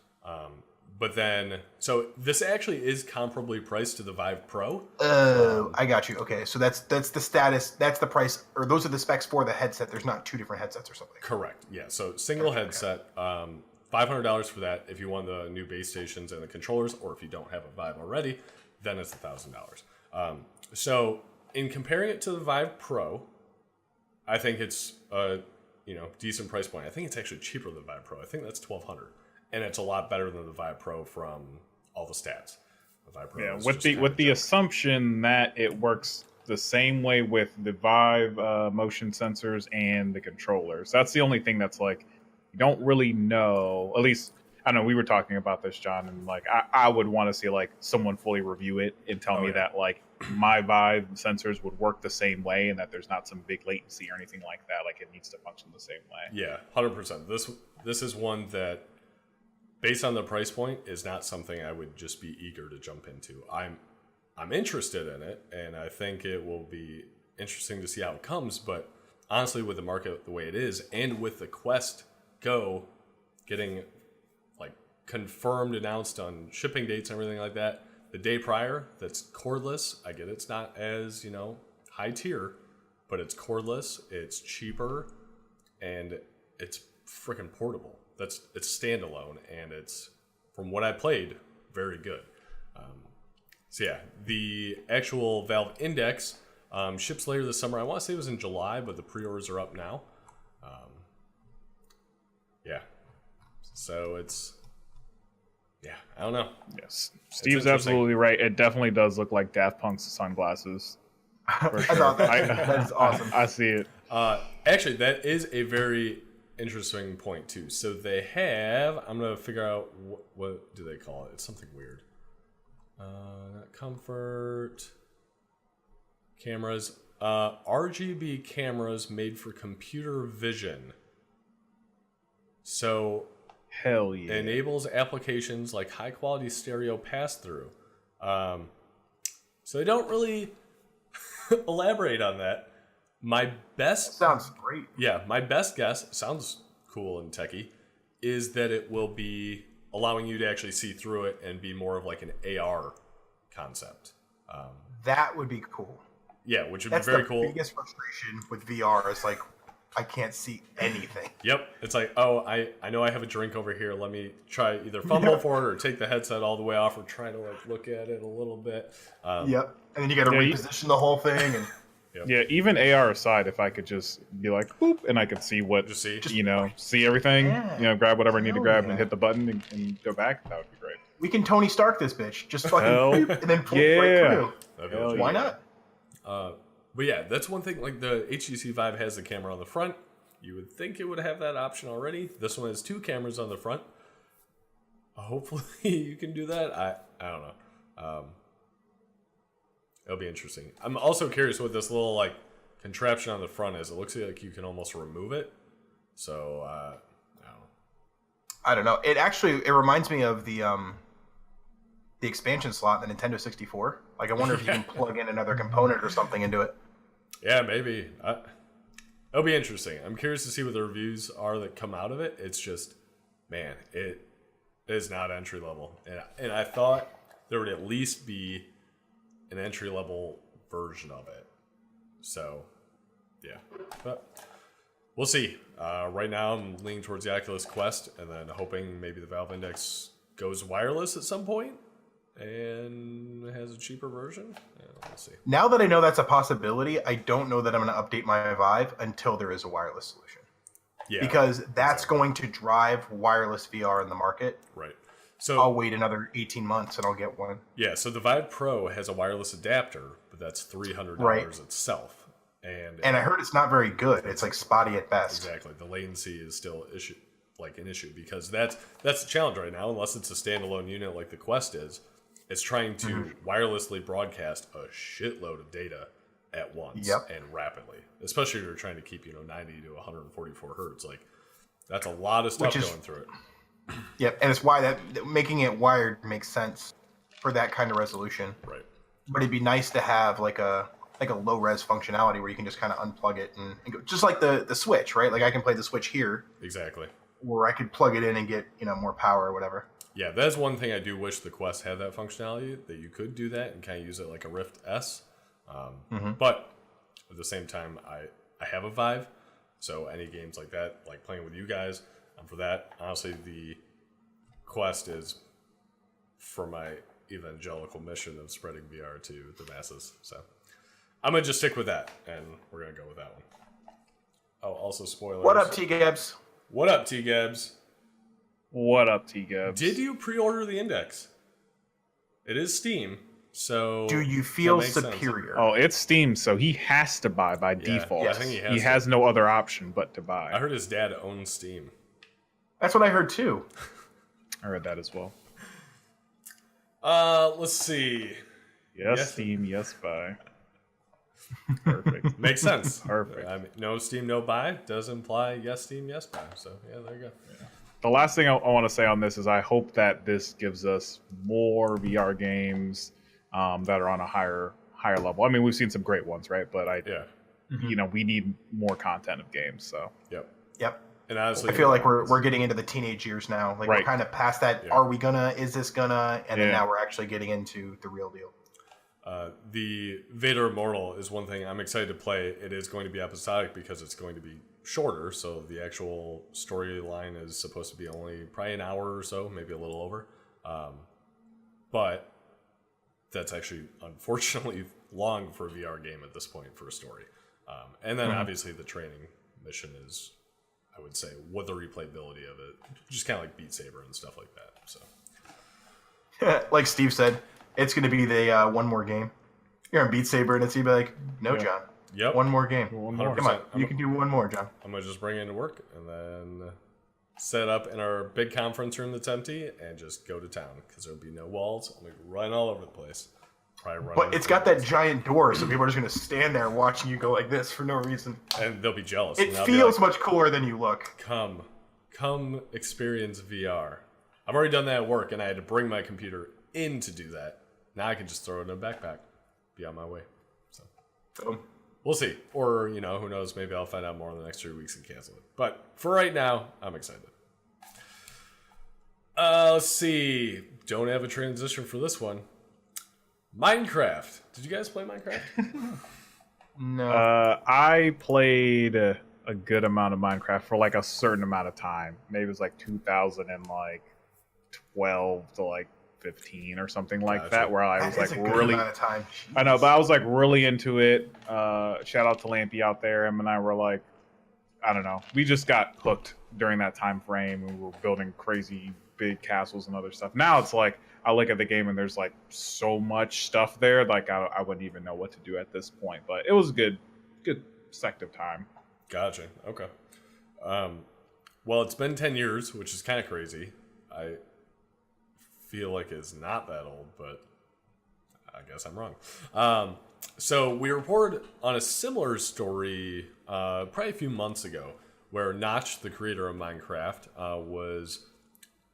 But then, so this actually is comparably priced to the Vive Pro.
Oh, I got you. Okay, so that's the status. That's the price, or those are the specs for the headset. There's not two different headsets or something.
Correct. Yeah. So single headset, $500 for that. If you want the new base stations and the controllers, or if you don't have a Vive already, then it's $1,000. So in comparing it to the Vive Pro, I think it's a decent price point. I think it's actually cheaper than the Vive Pro. I think that's $1,200. And it's a lot better than the Vive Pro from all the stats. The Vive Pro
with the assumption that it works the same way with the Vive motion sensors and the controllers. That's the only thing that's like, you don't really know. At least, I don't know, we were talking about this, John, and like I would want to see like someone fully review it and tell me that like my Vive sensors would work the same way and that there's not some big latency or anything like that. Like it needs to function the same way.
Yeah, 100%. This is one that, based on the price point, is not something I would just be eager to jump into. I'm interested in it, and I think it will be interesting to see how it comes. But honestly, with the market the way it is, and with the Quest Go getting like confirmed, announced on shipping dates and everything like that, the day prior, that's cordless. I get it's not as high tier, but it's cordless, it's cheaper, and it's freaking portable. It's standalone, and it's, from what I played, very good. So yeah, the actual Valve Index ships later this summer. I want to say it was in July, but the pre-orders are up now. Yeah, so it's, I don't know.
Yes, Steve's absolutely right. It definitely does look like Daft Punk's sunglasses. For sure.
I thought that is awesome.
I see it.
Actually, that is a very interesting point too. So they have, I'm gonna figure out what do they call it. It's something weird. Not comfort cameras. RGB cameras made for computer vision. So
hell yeah,
enables applications like high quality stereo pass through. So they don't really elaborate on that. My best
sounds great.
Yeah, my best guess, sounds cool and techie, is that it will be allowing you to actually see through it and be more of like an AR concept.
That would be cool.
Yeah, which would be very cool.
That's the biggest frustration with VR is like, I can't see anything.
Yep. It's like, oh, I know I have a drink over here. Let me try either fumble for it or take the headset all the way off or try to like look at it a little bit.
Yep. And then you got to reposition the whole thing. And
Yep.
Yeah, even AR aside, if I could just be like, boop, and I could see what, see everything, grab whatever I need to grab and hit the button and go back, that would be great.
We can Tony Stark this bitch. Just fucking boop, and then pull right through. Why not?
But yeah, that's one thing. Like the HTC Vive has the camera on the front. You would think it would have that option already. This one has two cameras on the front. hopefully you can do that. I don't know. It'll be interesting. I'm also curious what this little like contraption on the front is. It looks like you can almost remove it. So I don't know.
I don't know. It reminds me of the expansion slot in the Nintendo 64. Like I wonder if you can plug in another component or something into it.
Yeah, maybe. It'll be interesting. I'm curious to see what the reviews are that come out of it. It's just, man, it is not entry level, and I thought there would at least be an entry level version of it. So, yeah, but we'll see. Right now, I'm leaning towards the Oculus Quest, and then hoping maybe the Valve Index goes wireless at some point and has a cheaper version. Yeah, we'll see.
Now that I know that's a possibility, I don't know that I'm going to update my Vive until there is a wireless solution.
Yeah,
because that's going to drive wireless VR in the market.
Right. So
I'll wait another 18 months and I'll get one.
Yeah, so the Vive Pro has a wireless adapter, but that's $300 itself. And
I heard it's not very good. It's like spotty at best.
Exactly. The latency is still an issue because that's the challenge right now, unless it's a standalone unit like the Quest is. It's trying to wirelessly broadcast a shitload of data at once and rapidly, especially if you're trying to keep 90 to 144 hertz. Like that's a lot of stuff going through it.
Yep, and it's why that making it wired makes sense for that kind of resolution.
Right.
But it'd be nice to have like a low res functionality where you can just kind of unplug it and go, just like the Switch, right? Like I can play the Switch here.
Exactly.
Or I could plug it in and get more power or whatever.
Yeah, that's one thing I do wish the Quest had that functionality, that you could do that and kind of use it like a Rift S. But at the same time, I have a Vive, so any games like that, like playing with you guys, I'm for that. Honestly, the Quest is for my evangelical mission of spreading VR to the masses. So I'm going to just stick with that, and we're going to go with that one. Oh, also spoilers.
What up, T-Gabs?
What up, T-Gabs?
What up, T-Gabs?
Did you pre-order the Index? It is Steam, so...
Do you feel superior?
Oh, it's Steam, so he has to buy by default.
Yeah, I think
he has no other option but to buy.
I heard his dad owns Steam.
That's what I heard, too.
I heard that as well.
Let's see.
Yes, Steam, yes, buy. Perfect.
Makes sense.
Perfect.
I mean, no Steam, no buy does imply yes Steam, yes buy. So, yeah, there you go. Yeah.
The last thing I want to say on this is I hope that this gives us more VR games that are on a higher level. I mean, we've seen some great ones, right? But we need more content of games. So
Yep.
And honestly,
I feel like we're getting into the teenage years now. Like we're kind of past that. Yeah. Are we gonna? Is this gonna? And then now we're actually getting into the real deal.
The Vader Immortal is one thing I'm excited to play. It is going to be episodic because it's going to be shorter, so the actual storyline is supposed to be only probably an hour or so, maybe a little over. But that's actually unfortunately long for a VR game at this point for a story. And then obviously the training mission is, I would say, what the replayability of it, just kind of like Beat Saber and stuff like that. So,
like Steve said, it's going to be the one more game. You're on Beat Saber, and it's going to be like, no, John.
Yep.
One more game.
One more.
Come on. You can do one more, John.
I'm going to just bring it into work and then set up in our big conference room that's empty and just go to town because there'll be no walls. I'm going to run all over the place.
But it's got that giant door, so people are just going to stand there watching you go like this for no reason.
And they'll be jealous.
It feels much cooler than you look.
Come experience VR. I've already done that at work, and I had to bring my computer in to do that. Now I can just throw it in a backpack. Be on my way. So we'll see. Or, who knows, maybe I'll find out more in the next 3 weeks and cancel it. But for right now, I'm excited. Let's see. Don't have a transition for this one. Minecraft. Did you guys play Minecraft?
No.
I played a good amount of Minecraft for like a certain amount of time. Maybe it was like 2012 to like 15 or something like that, where I was like really I know, but I was like really into it. Shout out to Lampy out there. Him and I were like, I don't know, we just got hooked during that time frame, and we were building crazy big castles and other stuff. Now it's like I look at the game and there's like so much stuff there, like I wouldn't even know what to do at this point. But it was a good sect of time.
Gotcha. Okay. Well, it's been 10 years, which is kind of crazy. feel like it's not that old, but I guess I'm wrong. So we reported on a similar story probably a few months ago, where Notch, the creator of Minecraft, was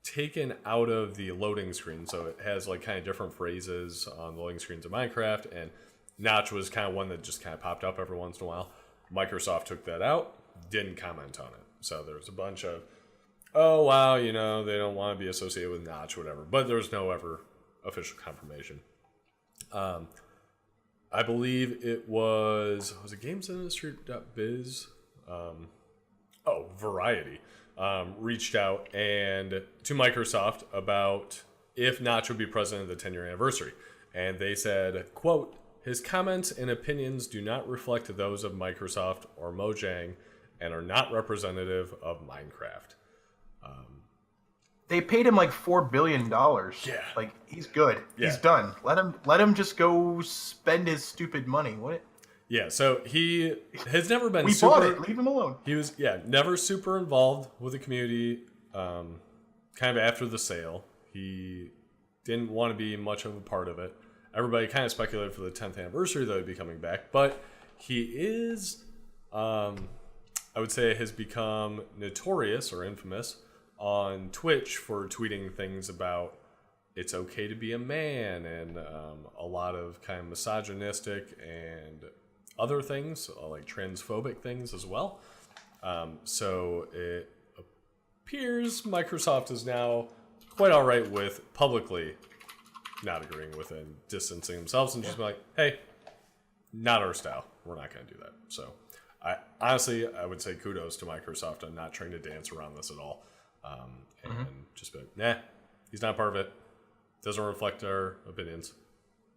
taken out of the loading screen. So it has like kind of different phrases on the loading screens of Minecraft, and Notch was kind of one that just kind of popped up every once in a while. Microsoft took that out, didn't comment on it. So there's a bunch of, oh wow, you know, they don't want to be associated with Notch, whatever. But there's no ever official confirmation. I believe it was it GamesIndustry.biz? Variety reached out and to Microsoft about if Notch would be president of the 10-year anniversary. And they said, quote, his comments and opinions do not reflect those of Microsoft or Mojang and are not representative of Minecraft.
They paid him like $4 billion.
Yeah.
Like, he's good.
Yeah.
He's done. Let him just go spend his stupid money. What?
Yeah, so he has never been
We bought it. Leave him alone.
He was, never super involved with the community. Kind of after the sale, he didn't want to be much of a part of it. Everybody kind of speculated for the 10th anniversary that he'd be coming back, but he is, I would say, has become notorious or infamous on Twitch for tweeting things about it's okay to be a man and a lot of kind of misogynistic and other things, like transphobic things as well. So it appears Microsoft is now quite all right with publicly not agreeing with it and distancing themselves and just be like, hey, not our style. We're not going to do that. So I would say kudos to Microsoft on not trying to dance around this at all. And just be like, nah, he's not part of it. Doesn't reflect our opinions.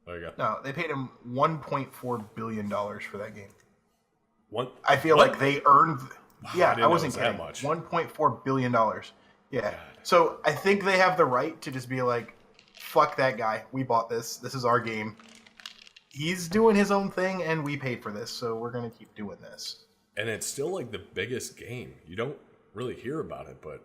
There you go.
No, they paid him $1.4 billion for that game.
What?
I feel like they earned. Yeah, I wasn't
that
kidding.
much.
$1.4 billion. Yeah.
God.
So I think they have the right to just be like, fuck that guy. We bought this. This is our game. He's doing his own thing, and we paid for this, so we're going to keep doing this.
And it's still like the biggest game. You don't really hear about it, but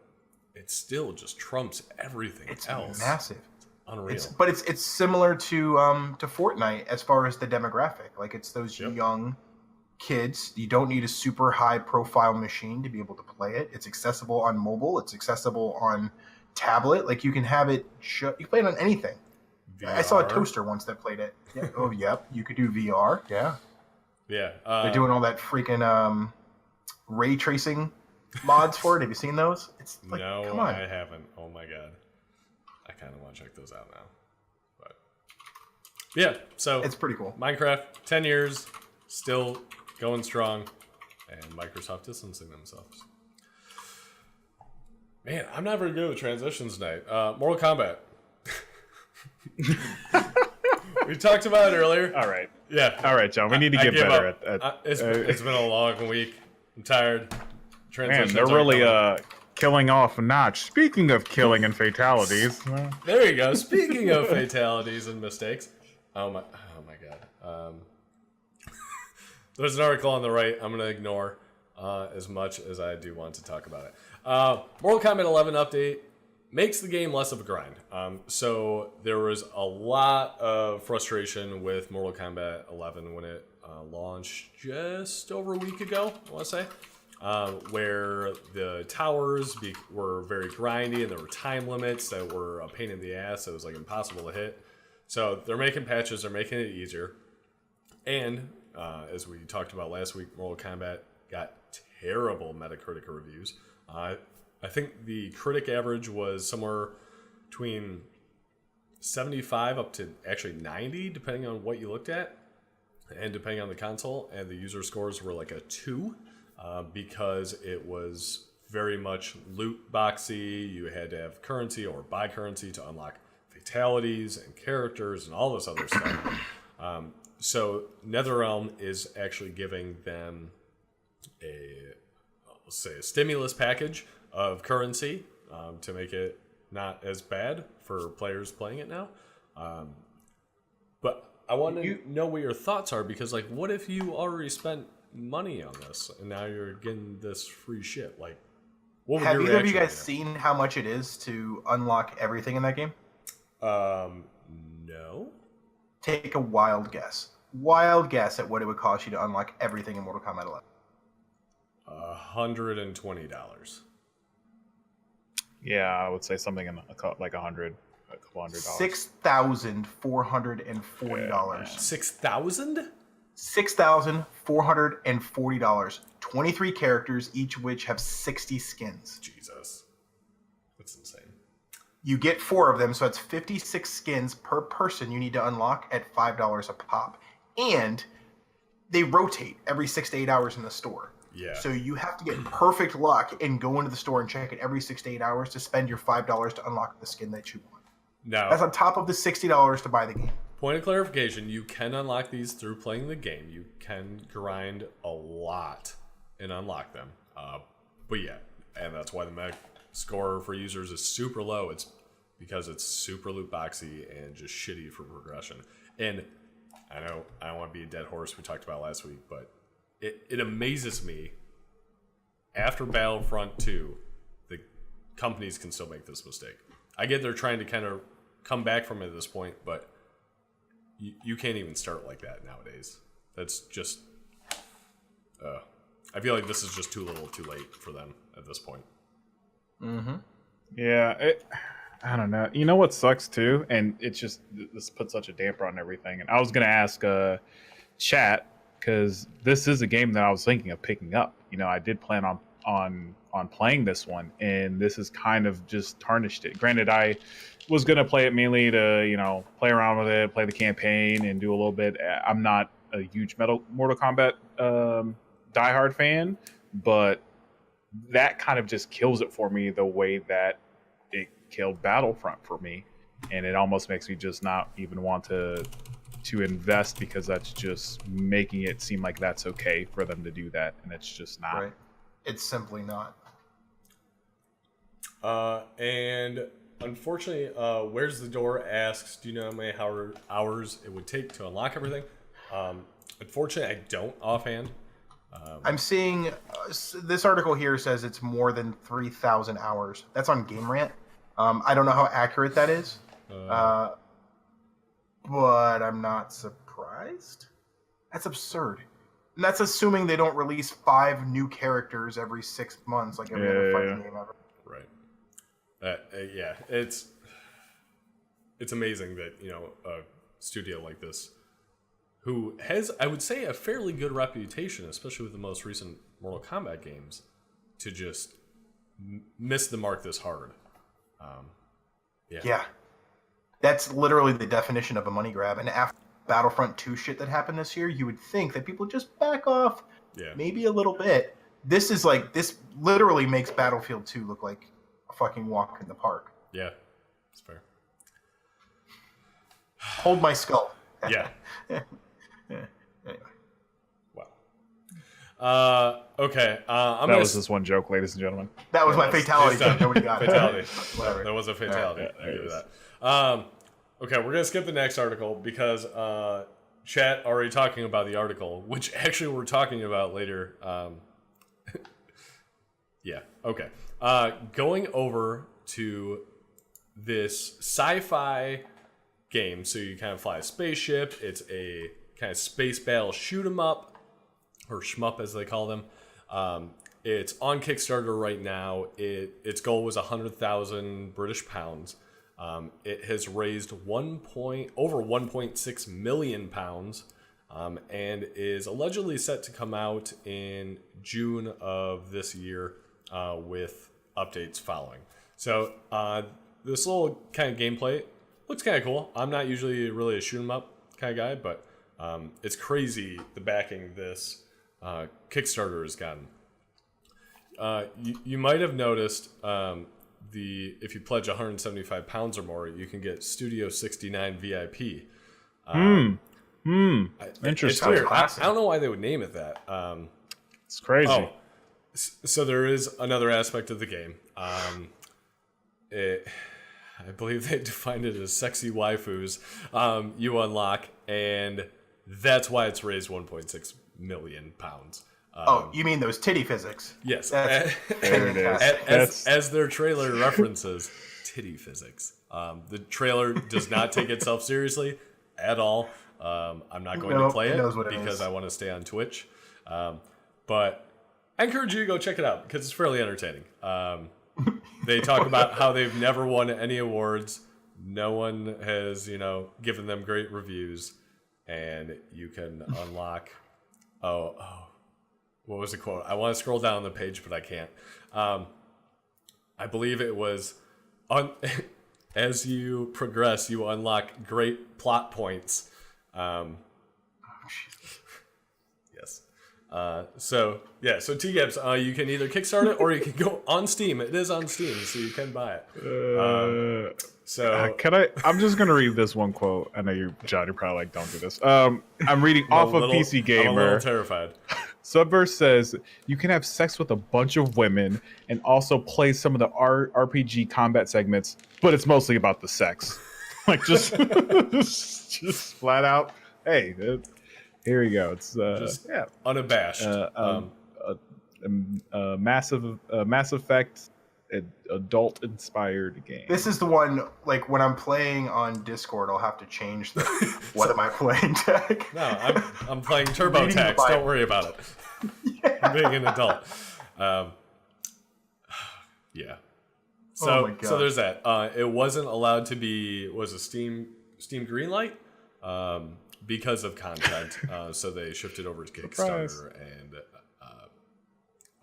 it still just trumps everything else.
It's massive.
Unreal.
It's similar to Fortnite as far as the demographic. Like, it's those young kids. You don't need a super high profile machine to be able to play it. It's accessible on mobile. It's accessible on tablet. Like, you can have it. You can play it on anything. VR. I saw a toaster once that played it. Yeah. Oh, yep. You could do VR. Yeah.
Yeah.
They're doing all that freaking ray tracing mods for it. Have you seen those? It's like,
no,
come on.
I haven't. Oh my god. I kind of want to check those out now. But yeah, so
it's pretty cool.
Minecraft, 10 years, still going strong, and Microsoft distancing themselves. Man, I'm not very good with transitions tonight. Mortal Kombat. We talked about it earlier.
All right.
Yeah.
All right, John. We need to get better at
it's been a long week. I'm tired.
Man, they're really killing off Notch. Speaking of killing and fatalities.
There you go. Speaking of fatalities and mistakes. Oh my god. There's an article on the right I'm going to ignore as much as I do want to talk about it. Mortal Kombat 11 update makes the game less of a grind. So there was a lot of frustration with Mortal Kombat 11 when it launched just over a week ago, I want to say. Where the towers were very grindy and there were time limits that were a pain in the ass. It was like impossible to hit. So they're making patches. They're making it easier. And as we talked about last week, Mortal Kombat got terrible Metacritic reviews. I think the critic average was somewhere between 75 up to actually 90, depending on what you looked at and depending on the console. And the user scores were like a 2. Because it was very much loot boxy. You had to have currency or buy currency to unlock fatalities and characters and all this other stuff. So NetherRealm is actually giving them let's say a stimulus package of currency to make it not as bad for players playing it now. But I want to know what your thoughts are, because like, what if you already spent money on this and now you're getting this free shit? Like, what would
have
your
either of you
reaction
guys
be?
seen how much it is to unlock everything in that game?
No.
Take a wild guess. Wild guess at what it would cost you to unlock everything in Mortal Kombat 11.
$120.
Yeah, I would say something in like a $100.
$6,440.
6,000?
$6,440. 23 characters, each of which have 60 skins.
Jesus. That's insane.
You get 4 of them, so that's 56 skins per person you need to unlock at $5 a pop. And they rotate every 6 to 8 hours in the store.
Yeah.
So you have to get perfect luck and go into the store and check it every 6 to 8 hours to spend your $5 to unlock the skin that you want.
Now,
that's on top of the $60 to buy the game.
Point of clarification, you can unlock these through playing the game. You can grind a lot and unlock them. But yeah, and that's why the mech score for users is super low. It's because it's super loot boxy and just shitty for progression. And I know I don't want to be a dead horse we talked about last week, but it amazes me after Battlefront 2, the companies can still make this mistake. I get they're trying to kind of come back from it at this point, but you can't even start like that nowadays. That's just... I feel like this is just too little too late for them at this point.
Mm-hmm.
Yeah, I don't know. You know what sucks too? And it's just, this puts such a damper on everything. And I was going to ask chat, because this is a game that I was thinking of picking up. You know, I did plan on playing this one, and this has kind of just tarnished it. Granted, I was going to play it mainly to, you know, play around with it, play the campaign, and do a little bit. I'm not a huge Mortal Kombat diehard fan, but that kind of just kills it for me the way that it killed Battlefront for me. And it almost makes me just not even want to invest, because that's just making it seem like that's okay for them to do that, and it's just not.
Right. It's simply not.
And unfortunately, Where's the Door asks, do you know how many hours it would take to unlock everything? Unfortunately, I don't offhand.
I'm seeing this article here says it's more than 3,000 hours. That's on Game Rant. I don't know how accurate that is, but I'm not surprised. That's absurd. And that's assuming they don't release 5 new characters every 6 months like every other fighting game ever.
Right. Yeah, it's amazing that, you know, a studio like this, who has, I would say, a fairly good reputation, especially with the most recent Mortal Kombat games, to just miss the mark this hard.
Yeah. That's literally the definition of a money grab. And after Battlefront 2 shit that happened this year, you would think that people just back off maybe a little bit. This literally makes Battlefield 2 look like a fucking walk in the park.
Yeah, it's fair.
Hold my skull.
Yeah.
Anyway.
Wow. Okay.
That was just one joke, ladies and gentlemen.
That was my fatality. Nobody got it.
Fatality.
Whatever.
That was a fatality.
Right.
I give that. Okay, we're gonna skip the next article because chat already talking about the article, which actually we're talking about later. Yeah. Okay. Going over to this sci-fi game, so you kind of fly a spaceship. It's a kind of space battle shoot 'em up, or shmup as they call them. It's on Kickstarter right now. Its goal was 100,000 British pounds. It has raised over 1.6 million pounds, and is allegedly set to come out in June of this year, with updates following. So this little kind of gameplay looks kind of cool. I'm not usually really a shoot 'em up kind of guy, but it's crazy the backing this Kickstarter has gotten. You might have noticed if you pledge 175 pounds or more, you can get Studio 69 VIP.
Interesting.
It's weird. I don't know why they would name it that.
It's crazy.
Oh, so there is another aspect of the game. I believe they defined it as sexy waifus you unlock, and that's why it's raised 1.6 million pounds.
Oh, you mean those titty physics?
Yes.
There it is.
As their trailer references, titty physics. The trailer does not take itself seriously at all. I'm not going to play it because I want to stay on Twitch. But I encourage you to go check it out because it's fairly entertaining. They talk about how they've never won any awards. No one has, given them great reviews. And you can unlock... What was the quote? I want to scroll down the page, but I can't. I believe it was, as you progress, you unlock great plot points. Yes. So T-Gaps, you can either kickstart it or you can go on Steam. It is on Steam, so you can buy it.
I'm just gonna read this one quote. I know you're probably like, don't do this. I'm reading off of PC Gamer.
I'm a little terrified.
Subverse says you can have sex with a bunch of women and also play some of the RPG combat segments, but it's mostly about the sex. Like just flat out. Hey, here we go. It's
unabashed.
Mass Effect, adult inspired game.
This is the one, like, when I'm playing on Discord, I'll have to change the what am I playing tag.
No, I'm playing TurboTax. Don't worry about it. Yeah. I'm being an adult. Yeah. So there's that. It wasn't allowed to be a Steam Greenlight because of content. So they shifted over to Kickstarter and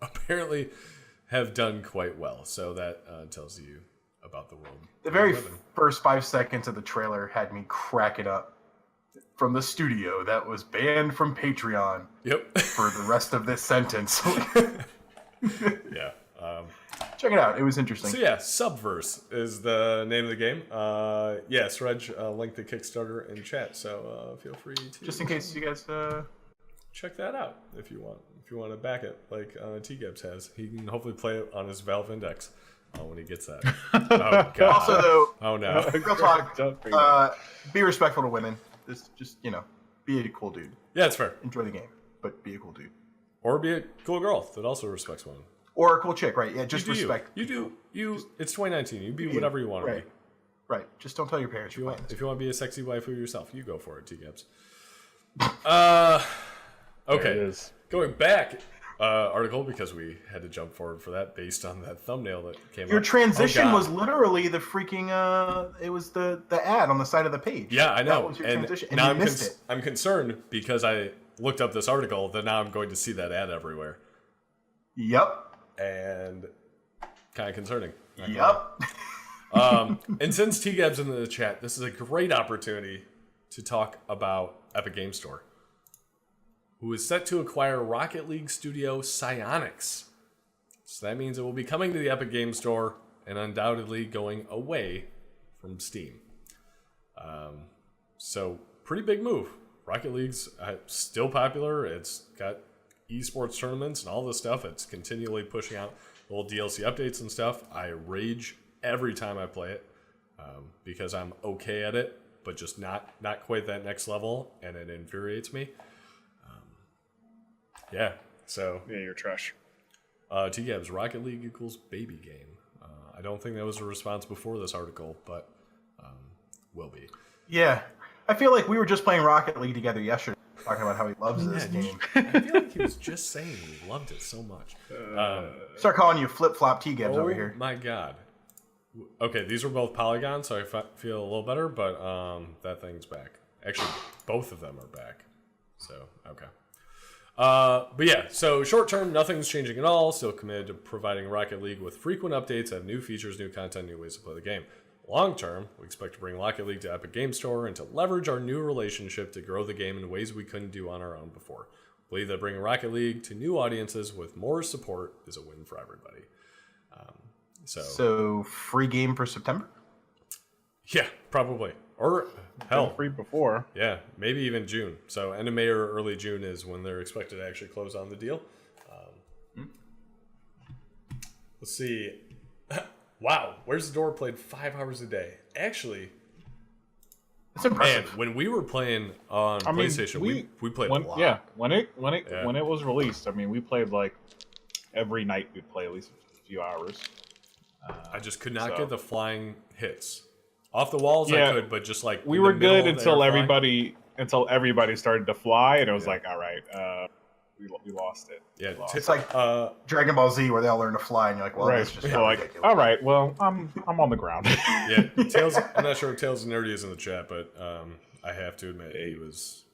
apparently have done quite well. So that tells you about the world.
The very first 5 seconds of the trailer had me cracking up. From the studio that was banned from Patreon.
Yep.
For the rest of this sentence.
Yeah.
Check it out. It was interesting.
So yeah, Subverse is the name of the game. Yes, Reg linked the Kickstarter in chat, so feel free to
just in case you guys
check that out if you want. If you want to back it like T-Gaps has, he can hopefully play it on his Valve Index when he gets that. Oh God.
Also, though,
oh no.
Real talk. Be respectful to women. Just be a cool dude.
Yeah, it's fair.
Enjoy the game, but be a cool dude.
Or be a cool girl that also respects women.
Or a cool chick, right? Yeah, just respect.
You. It's 2019. You be whatever you want to be.
Right. Just don't tell your parents you're playing this.
If you want to be a sexy waifu yourself, you go for it, T-Gaps. Okay. Going back article because we had to jump forward for that based on that thumbnail that came up.
Your transition was literally the freaking it was the ad on the side of the page.
Yeah, I know.
That was your transition, and
now
you missed it.
I'm concerned because I looked up this article that now I'm going to see that ad everywhere.
Yep.
And kind of concerning.
Yep.
And since T-Gab's in the chat, this is a great opportunity to talk about Epic Game Store, who is set to acquire Rocket League studio Psyonix. So that means it will be coming to the Epic Game Store and undoubtedly going away from Steam. So pretty big move. Rocket League's still popular. It's got esports tournaments and all this stuff. It's continually pushing out little DLC updates and stuff. I rage every time I play it because I'm okay at it, but just not quite that next level, and it infuriates me. Yeah, so...
Yeah, you're trash.
T-Gab's Rocket League equals baby game. I don't think that was a response before this article, but will be.
Yeah. I feel like we were just playing Rocket League together yesterday, talking about how he loves this game.
I feel like he was just saying he loved it so much.
Start calling you flip-flop T-Gabs over here.
Oh my God. Okay, these were both polygons, so I feel a little better, but that thing's back. Actually, both of them are back. So, okay. But yeah, so short term, nothing's changing at all. Still committed to providing Rocket League with frequent updates, have new features, new content, new ways to play the game. Long term, we expect to bring Rocket League to Epic Game Store and to leverage our new relationship to grow the game in ways we couldn't do on our own before. I believe that bringing Rocket League to new audiences with more support is a win for everybody.
So free game for September?
Yeah, probably. Or hell,
free before.
Yeah, maybe even June. So end of May or early June is when they're expected to actually close on the deal. Let's see. Wow, Where's the Door played 5 hours a day. Actually,
It's impressive.
Man, when we were playing on PlayStation, we played a lot.
Yeah, when it was released, I mean, we played like every night. We'd play at least a few hours.
I just could not get the flying hits off the walls. I could, but just like
we were good until everybody started to fly, and it was like, all right, we lost it.
Yeah, it's like Dragon Ball Z, where they all learn to fly, and you're like, well,
right.
it's just
like, all right, well, I'm on the ground.
Yeah, Tails. I'm not sure if Tails Nerdy is in the chat, but I have to admit he was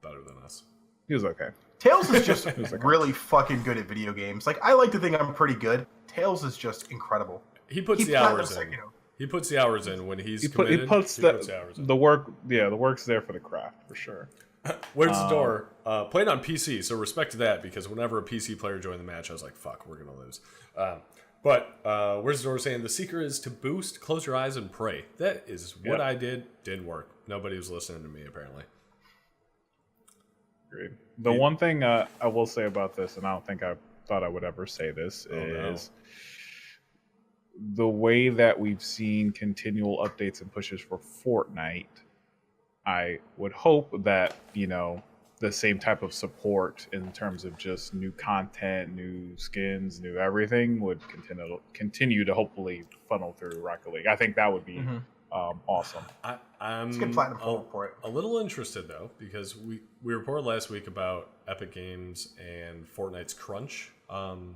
better than us.
He was okay.
Tails is just really fucking good at video games. Like, I like to think I'm pretty good. Tails is just incredible.
He puts the hours in. He puts the hours in when he's committed.
He puts the hours in. The work. Yeah, the work's there for the craft for sure.
Where's the door? Played on PC, so respect to that, because whenever a PC player joined the match, I was like, fuck, we're gonna lose. But Where's the door saying the secret is to boost, close your eyes, and pray. That is what I did. Didn't work. Nobody was listening to me, apparently.
Agreed. The one thing I will say about this, and I don't think I thought I would ever say this, is the way that we've seen continual updates and pushes for Fortnite. I would hope that, the same type of support in terms of just new content, new skins, new everything would continue to hopefully funnel through Rocket League. I think that would be awesome.
I'm a little interested, though, because we reported last week about Epic Games and Fortnite's crunch kind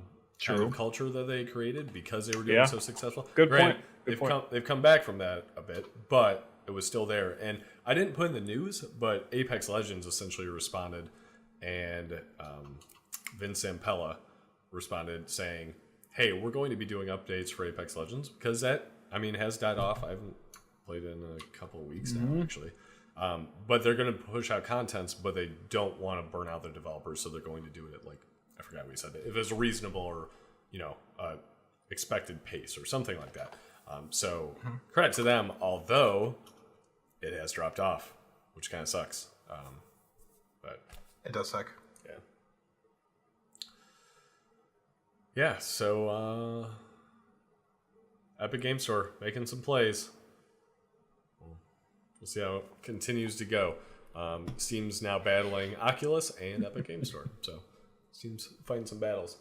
of culture that they created because they were doing so successful.
Good point.
They've come back from that a bit, but it was still there. And I didn't put in the news, but Apex Legends essentially responded, and Vince Zampella responded saying, hey, we're going to be doing updates for Apex Legends because that, has died off. I haven't played it in a couple of weeks now, actually. But they're going to push out contents, but they don't want to burn out their developers, so they're going to do it at, like, I forgot what he said, if it's a reasonable or, expected pace or something like that. So credit to them, although it has dropped off, which kind of sucks. But
it does suck.
Yeah. Yeah. So Epic Game Store making some plays. We'll see how it continues to go. Steam's now battling Oculus and Epic Game Store, so Steam's fighting some battles.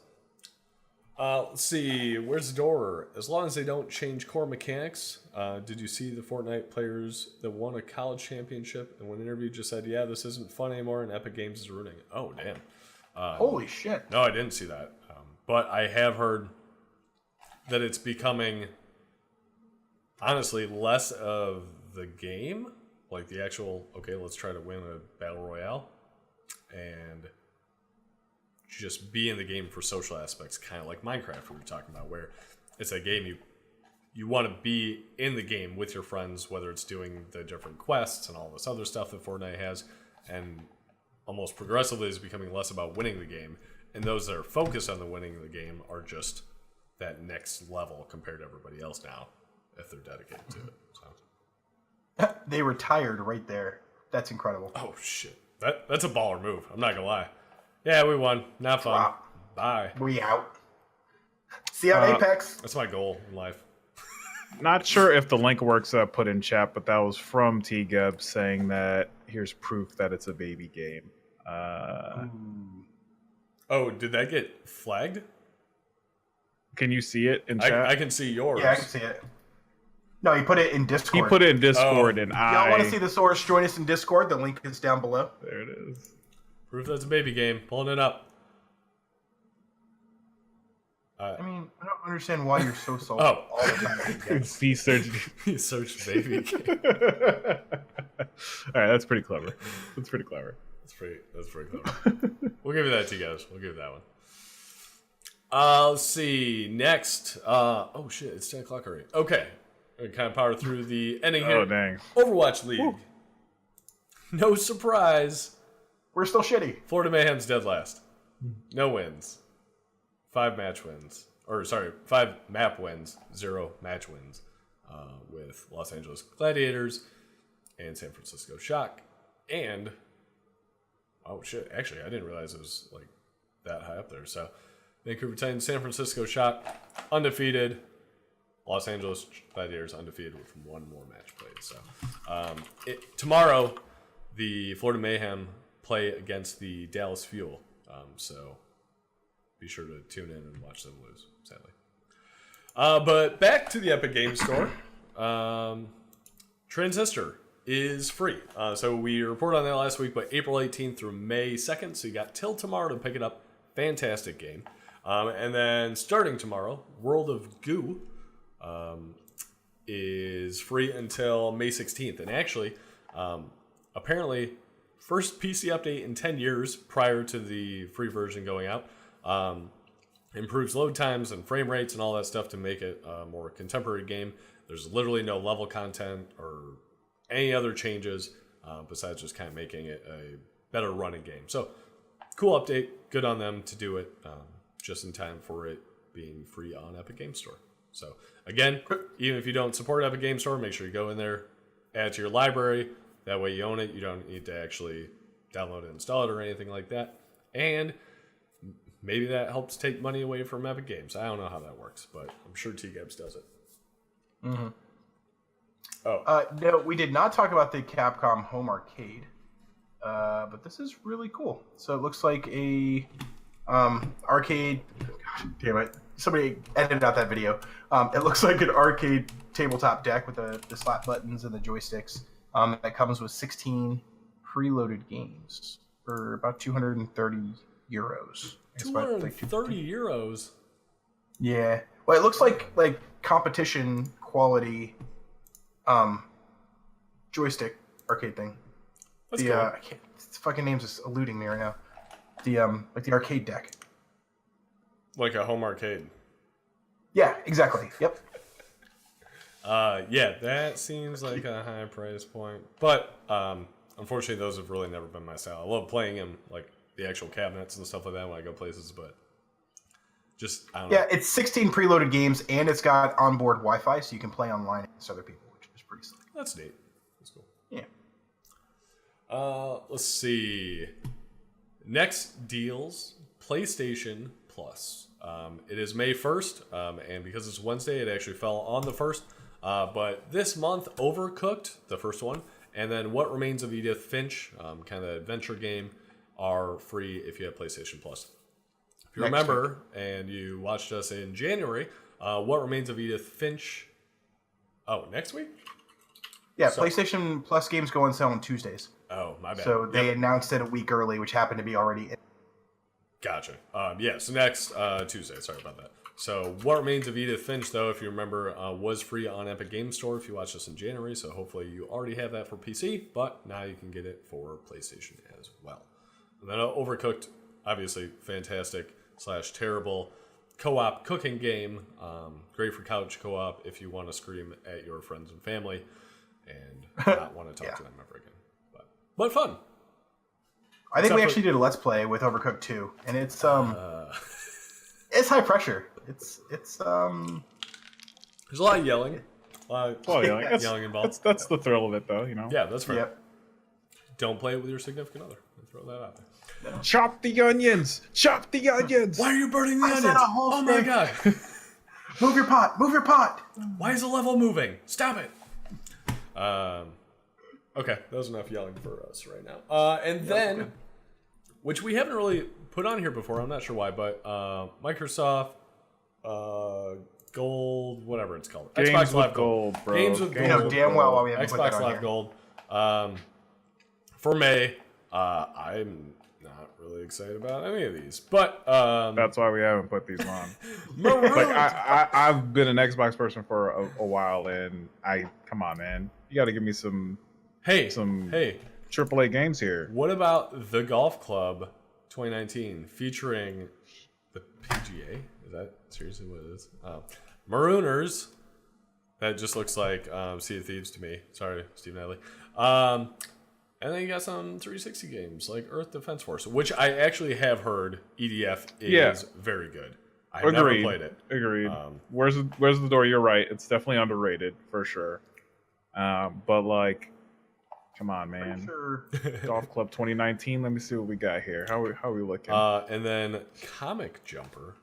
Let's see. Where's the door? As long as they don't change core mechanics. Did you see the Fortnite players that won a college championship and when interviewed just said, yeah, this isn't fun anymore and Epic Games is ruining it? Oh, damn.
Holy shit.
No, I didn't see that. But I have heard that it's becoming, honestly, less of the game. Like the actual, okay, let's try to win a battle royale. And just be in the game for social aspects, kind of like Minecraft we were talking about, where it's a game you want to be in the game with your friends, whether it's doing the different quests and all this other stuff that Fortnite has, and almost progressively is becoming less about winning the game, and those that are focused on the winning of the game are just that next level compared to everybody else now, if they're dedicated to it. So
they retired right there. That's incredible.
Oh shit, that's a baller move. I'm not gonna lie. Yeah, we won. Not fun.
Wow.
Bye.
We out. See you on Apex.
That's my goal in life.
Not sure if the link works put in chat, but that was from T-Gub saying that here's proof that it's a baby game.
Oh, did that get flagged?
Can you see it in chat?
I can see yours.
Yeah, I can see it. No, he put it in Discord.
He put it in Discord, and
y'all want to see the source? Join us in Discord. The link is down below.
There it is.
Proof that's a baby game. Pulling it up.
I don't understand why you're so salty all the time.
He
searched baby game.
All right, that's pretty clever. That's pretty clever.
That's pretty clever. We'll give you that to you guys. We'll give you that one. Let's see. Next. Oh shit, it's 10 o'clock already. Okay. We're gonna kind of power through the ending here.
Oh dang.
Overwatch League. Woo. No surprise.
We're still shitty.
Florida Mayhem's dead last. No wins. 5 match wins. 5 map wins. 0 match wins. With Los Angeles Gladiators and San Francisco Shock. And oh shit, actually I didn't realize it was like that high up there. So Vancouver Titans, San Francisco Shock, undefeated, Los Angeles Gladiators undefeated with one more match played. So tomorrow, the Florida Mayhem play against the Dallas Fuel. So be sure to tune in and watch them lose, sadly. But back to the Epic Games Store. Transistor is free. So we reported on that last week, but April 18th through May 2nd. So you got till tomorrow to pick it up. Fantastic game. And then starting tomorrow, World of Goo is free until May 16th. And actually, apparently, first PC update in 10 years prior to the free version going out. Improves load times and frame rates and all that stuff to make it a more contemporary game. There's literally no level content or any other changes besides just kind of making it a better running game. So, cool update. Good on them to do it just in time for it being free on Epic Games Store. So, again, even if you don't support Epic Games Store, make sure you go in there, add it to your library. That way you own it. You don't need to actually download it, install it, or anything like that. And maybe that helps take money away from Epic Games. I don't know how that works, but I'm sure T-Games does it.
Mm-hmm.
Oh.
No, we did not talk about the Capcom Home Arcade, but this is really cool. So it looks like a arcade. Gosh, damn it! Somebody edited out that video. It looks like an arcade tabletop deck with the slap buttons and the joysticks. That comes with 16 preloaded games for about 230 euros.
230 euros.
Yeah. Well, it looks like competition quality joystick arcade thing.
That's cool.
I can't, the fucking name's just eluding me right now. The the arcade deck.
Like a home arcade.
Yeah, exactly. Yep.
Yeah, that seems like a high price point. But unfortunately, those have really never been my style. I love playing them, like the actual cabinets and stuff like that when I go places, but just, I don't know.
Yeah, it's 16 preloaded games, and it's got onboard Wi-Fi, so you can play online against other people, which is pretty slick.
That's neat. That's cool.
Yeah.
Let's see. Next deals, PlayStation Plus. It is May 1st, and because it's Wednesday, it actually fell on the 1st. But this month, Overcooked, the first one, and then What Remains of Edith Finch, kind of adventure game, are free if you have PlayStation Plus. If you remember, and you watched us in January, What Remains of Edith Finch... Oh, next week?
Yeah, PlayStation Plus games go on sale on Tuesdays.
Oh, my bad.
So they announced it a week early, which happened to be already in.
Gotcha. Yeah, so next Tuesday. Sorry about that. So What Remains of Edith Finch, though, if you remember, was free on Epic Games Store if you watched us in January. So hopefully you already have that for PC, but now you can get it for PlayStation as well. And then Overcooked, obviously fantastic / terrible co-op cooking game. Great for couch co-op if you want to scream at your friends and family and not want to talk to them ever again. But fun.
I think we actually did a Let's Play with Overcooked 2, and it's it's high pressure. It's
there's a lot of yelling. Yelling involved.
That's the thrill of it, though. You know.
Yeah, that's right.
Yep.
Don't play it with your significant other. Throw that out there.
Chop the onions! Chop the onions!
Why are you burning the
I
onions?
said a whole
Oh my god!
Move your pot! Move your pot!
Why is the level moving? Stop it! Okay, that was enough yelling for us right now. And then, which we haven't really put on here before, I'm not sure why, but Microsoft Gold, whatever it's called.
Games
Xbox
with
Live
Gold, bro.
Games with Gold.
You know damn well why we haven't put that
Xbox
on
Live
here.
Gold. For May, I'm not really excited about any of these, but
That's why we haven't put these on.
Marooned.
Like I've been an Xbox person for a while, and come on, man, you got to give me some AAA games here.
What about the Golf Club 2019 featuring the PGA? Is that seriously what it is? Marooners. That just looks like Sea of Thieves to me. Sorry, Steve Natalie. And then you got some 360 games like Earth Defense Force, which I actually have heard EDF is very good. I have never played it.
Agreed. Where's the door? You're right. It's definitely underrated for sure. But like, come on, man.
Sure.
Golf Club 2019. Let me see what we got here. How are we looking?
And then Comic Jumper.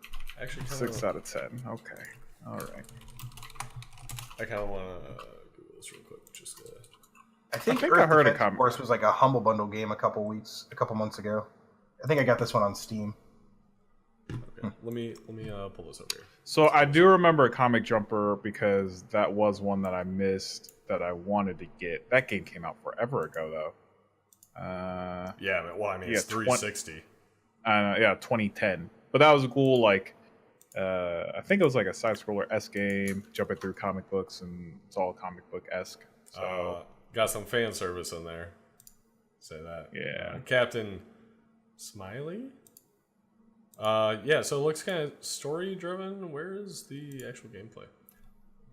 Actually,
6 out of 10. Okay. All right.
I kind of want to Google this real quick. Just
I think
I
Earth
heard a
Defense
comment.
Force was like a Humble Bundle game a couple months ago. I think I got this one on Steam.
okay. Let me pull this over here.
So I do remember a Comic Jumper because that was one that I missed that I wanted to get. That game came out forever ago, though.
Yeah, well, I mean, it's 360.
2010. But that was a cool, like, I think it was like a side scroller S game, jumping through comic books, and it's all comic book esque. So
got some fan service in there. Say that.
Yeah.
Captain Smiley. Yeah. So it looks kind of story driven. Where is the actual gameplay?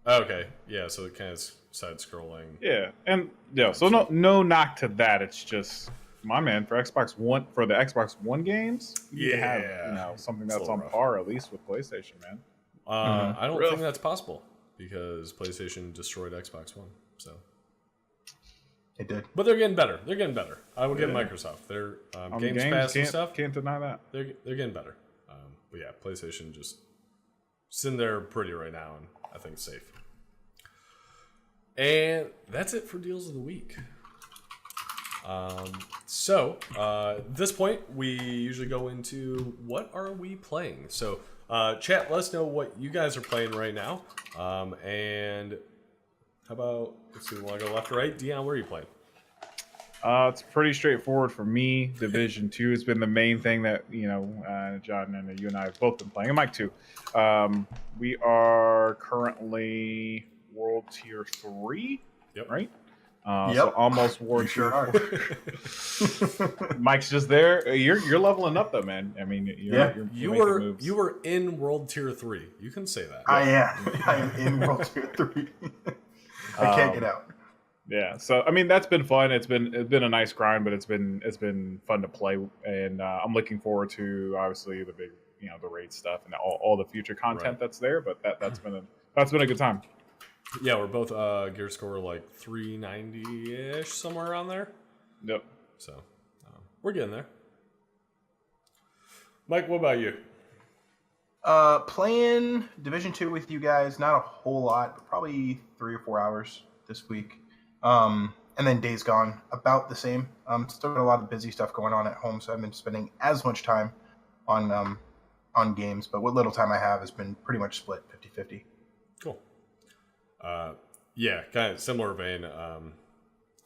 Okay. Yeah. So it kind of side scrolling.
yeah, and yeah, so no knock to that. It's just my man for the Xbox One games. You need to have something that's on par at least with PlayStation, man.
I don't think that's possible because PlayStation destroyed Xbox One. So
It did.
but they're getting better. I will give Microsoft their Games Pass and stuff.
Can't deny that.
They're getting better. But yeah, PlayStation just sitting there pretty right now, and I think it's safe. And that's it for deals of the week. So at this point, we usually go into what are we playing. So chat, let us know what you guys are playing right now. And how about, let's see, we want to go left or right? Deion, where are you playing?
It's pretty straightforward for me. Division 2 has been the main thing that, John and you and I have both been playing, and Mike too. We are currently World Tier 3,
Yep.
right?
Yep.
So almost World
Sure
Tier
are.
4. Mike's just there. You're leveling up though, man. I mean, you're
You
making
were
moves.
you were in World Tier 3. You can say that.
I am in World Tier 3. I can't get out.
Yeah, so I mean that's been fun. It's been a nice grind, but it's been fun to play, and I'm looking forward to obviously the big the raid stuff and all the future content that's there. But that's been a good time.
Yeah, we're both gear score like 390-ish, somewhere around there.
Yep.
So we're getting there. Mike, what about you?
Playing Division 2 with you guys, not a whole lot, but probably 3 or 4 hours this week. And then Days Gone, about the same. Still got a lot of busy stuff going on at home, so I haven't been spending as much time on games, but what little time I have has been pretty much split 50-50.
Cool. Yeah, kind of similar vein.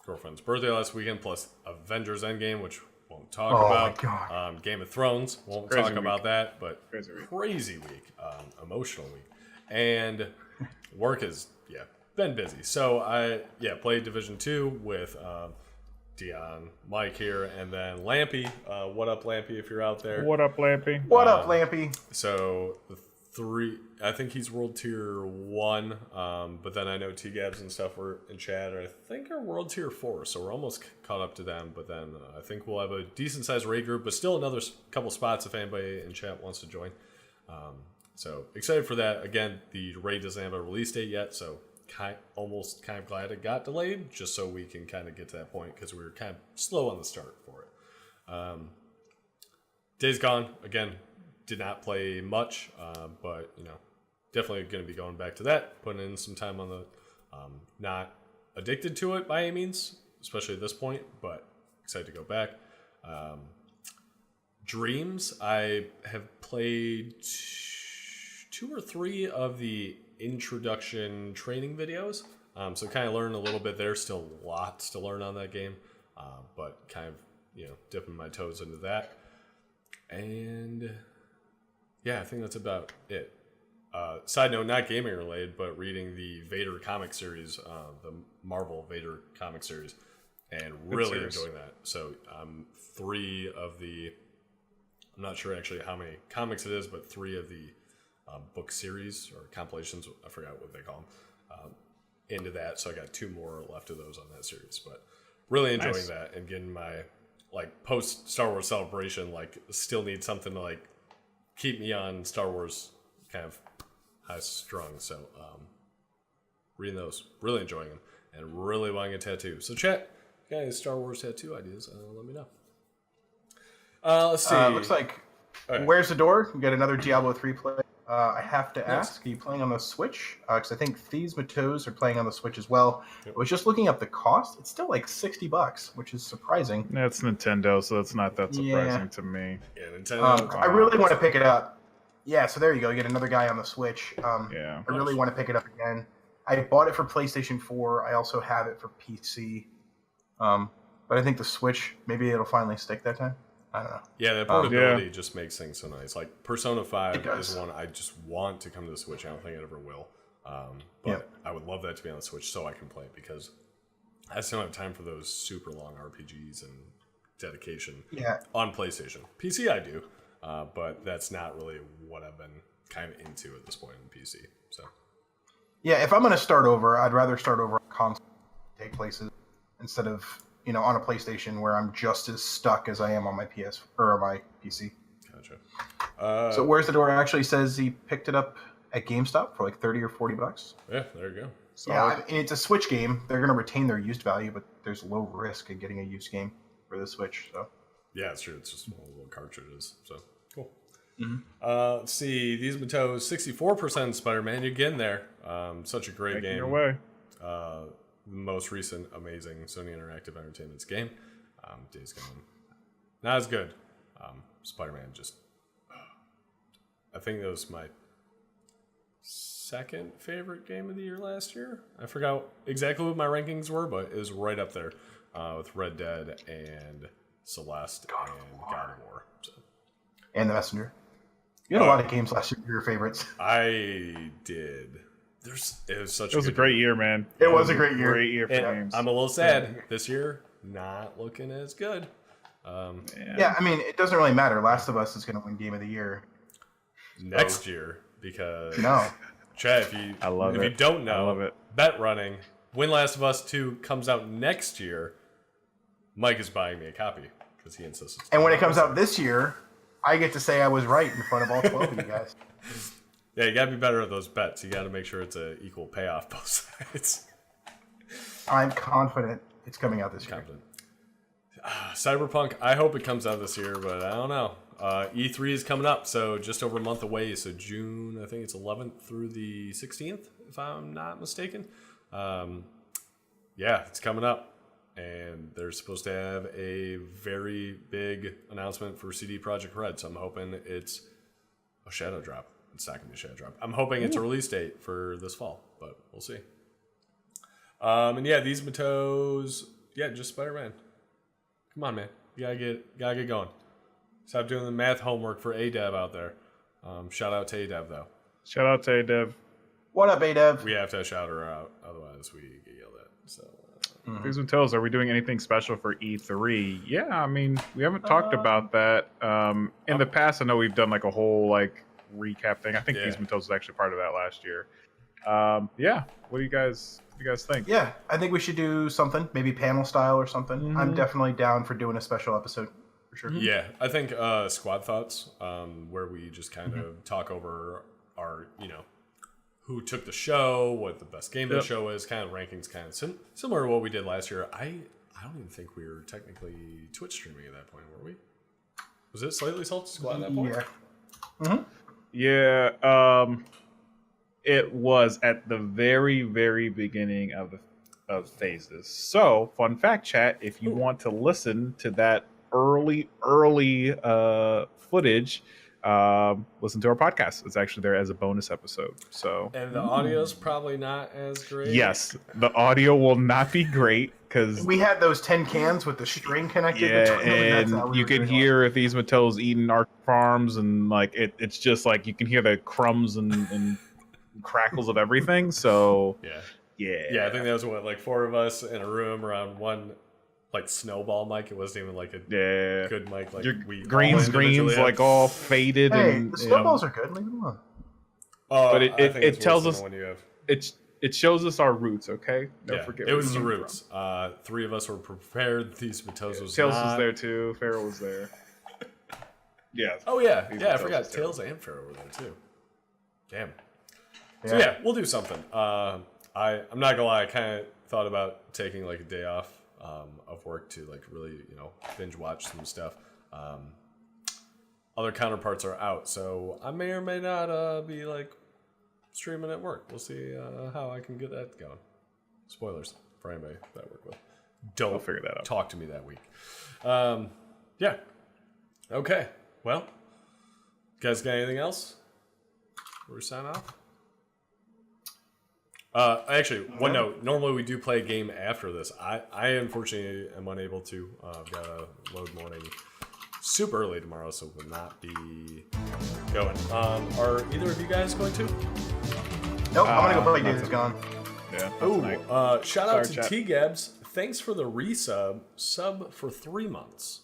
Girlfriend's birthday last weekend, plus Avengers Endgame, which won't talk about.
My God.
Game of Thrones, won't
Crazy
talk
week.
about that, but
Crazy week.
emotional week. And work has, been busy. So I, played Division 2 with Deion, Mike here, and then Lampy. What up, Lampy, if you're out there?
What up, Lampy?
What up, Lampy?
So the 3, I think he's World Tier 1, but then I know T-Gabs and stuff were in chat, or I think are World Tier 4, so we're almost caught up to them, but then I think we'll have a decent-sized raid group, but still another couple spots if anybody in chat wants to join. So excited for that. Again, the raid doesn't have a release date yet, so almost kind of glad it got delayed, just so we can kind of get to that point, because we were kind of slow on the start for it. Days Gone, again, did not play much, but definitely going to be going back to that, putting in some time on the not addicted to it by any means, especially at this point, but excited to go back. Dreams, I have played 2 or 3 of the introduction training videos, so kind of learned a little bit there. Still lots to learn on that game, but kind of dipping my toes into that. And I think that's about it. Side note, not gaming related, but reading the Vader comic series, the Marvel Vader comic series, and really enjoying that. So 3 of the, I'm not sure actually how many comics it is, but 3 of the book series or compilations, I forgot what they call them, into that. So I got 2 more left of those on that series, but really enjoying that and getting my post Star Wars celebration, still need something to keep me on Star Wars kind of high strung. So reading those, really enjoying them, and really wanting a tattoo. So chat, guys, Star Wars tattoo ideas, let me know. Let's see.
Looks like Where's the Door? We got another Diablo 3 play. I have to ask, are you playing on the Switch? Because I think Thieves Toes are playing on the Switch as well. Yep. I was just looking up the cost. It's still like $60, which is surprising.
Yeah, it's Nintendo, so it's not that surprising to me.
Yeah, Nintendo.
I really want to pick it up. Yeah, so there you go. You get another guy on the Switch.
Yeah.
I really want to pick it up again. I bought it for PlayStation 4. I also have it for PC. But I think the Switch, maybe it'll finally stick that time. I don't know.
Yeah, the portability just makes things so nice. Like Persona 5 is one I just want to come to the Switch. I don't think it ever will. But I would love that to be on the Switch so I can play it, because I still don't have time for those super long RPGs and dedication on PlayStation. PC I do, but that's not really what I've been kind of into at this point in PC. So
yeah, if I'm going to start over, I'd rather start over on console, take places, instead of on a PlayStation where I'm just as stuck as I am on my PS or my PC.
Gotcha.
So Where's the Door actually says he picked it up at GameStop for like $30 or $40.
Yeah, there you go.
So yeah, it's a Switch game. They're going to retain their used value, but there's low risk in getting a used game for the Switch. So
yeah, it's true. It's just one of the little cartridges. So cool.
Mm-hmm.
Let's see. These Matos, 64% Spider-Man. You're getting there. Such a great game.
Your way.
The most recent amazing Sony Interactive Entertainment's game. Days Gone. Not as good. Spider-Man just... I think that was my second favorite game of the year last year. I forgot exactly what my rankings were, but it was right up there with Red Dead and Celeste and God of War. So.
And The Messenger. You had a lot of games last year your favorites.
I did. It was
a great year, man.
It was a great year.
Great year for games.
I'm a little sad this year. Not looking as good.
Yeah, I mean, it doesn't really matter. Last of Us is going to win Game of the Year
next year, because Chad, if you don't know,
I love it.
Bet running. When Last of Us 2 comes out next year, Mike is buying me a copy because he insists.
And when it comes out this year, I get to say I was right in front of all 12 of you guys.
Yeah, you gotta be better at those bets. You gotta make sure it's an equal payoff both sides.
I'm confident it's coming out this year.
Cyberpunk, I hope it comes out this year, but I don't know. E3 is coming up, so just over a month away. So June, I think it's 11th through the 16th, if I'm not mistaken. Yeah, it's coming up. And they're supposed to have a very big announcement for CD Projekt Red, so I'm hoping it's a shadow drop. It's not going to be a shadow drop. I'm hoping it's a release date for this fall, but we'll see. And yeah, these Matos, just Spider-Man. Come on, man. You gotta get going. Stop doing the math homework for ADEV out there. Shout out to ADEV, though.
Shout out to ADEV.
What up, ADEV?
We have to shout her out, otherwise we get yelled at. So.
These Matos, are we doing anything special for E3? Yeah, I mean, we haven't talked about that. In the past, I know we've done like a whole recap thing. I think These Matos was actually part of that last year. What do you guys think?
Yeah, I think we should do something, maybe panel style or something. Mm-hmm. I'm definitely down for doing a special episode for sure.
Yeah, I think Squad Thoughts, where we just kind of talk over our, who took the show, what the best game of the show is, kind of rankings, kind of similar to what we did last year. I don't even think we were technically Twitch streaming at that point, were we? Was it Slightly Salted Squad at that point?
Yeah. Mm-hmm.
Yeah, it was at the very, very beginning of phases. So, fun fact, chat, if you want to listen to that early footage, listen to our podcast. It's actually there as a bonus episode. So,
and the audio's probably not as great.
Yes, the audio will not be great because
we had those 10 cans with the string connected.
Yeah, and you can hear These Matos eating our farms, and it's just you can hear the crumbs and crackles of everything. So yeah.
I think there was four of us in a room around one snowball mic. It wasn't even a good mic. We
greens all faded.
Hey,
and
the snowballs are good. Leave them alone.
But it tells us it shows us our roots. Okay, don't forget
it was the roots. Three of us were prepared. These Matos was
Tails
not.
was there too. Farrell was there. Yeah.
Oh yeah, I forgot Tails and Farrell were there too. Damn. So yeah, we'll do something. I'm not gonna lie. I kind of thought about taking a day off of work to really binge watch some stuff. other counterparts are out. So I may or may not be like streaming at work. We'll see how I can get that going. Spoilers for anybody that I work with. Don't
figure that out.
Talk to me that week. Yeah. Okay. Well, you guys got anything else? Before we sign off? Actually, one note. Normally we do play a game after this. I unfortunately am unable to. I've got a load morning super early tomorrow, so will not be going. Are either of you guys going to?
Nope, I'm gonna go play Days Gone.
Yeah.
Oh, shout out to
chat.
T-Gabs. Thanks for the resub. Sub for 3 months.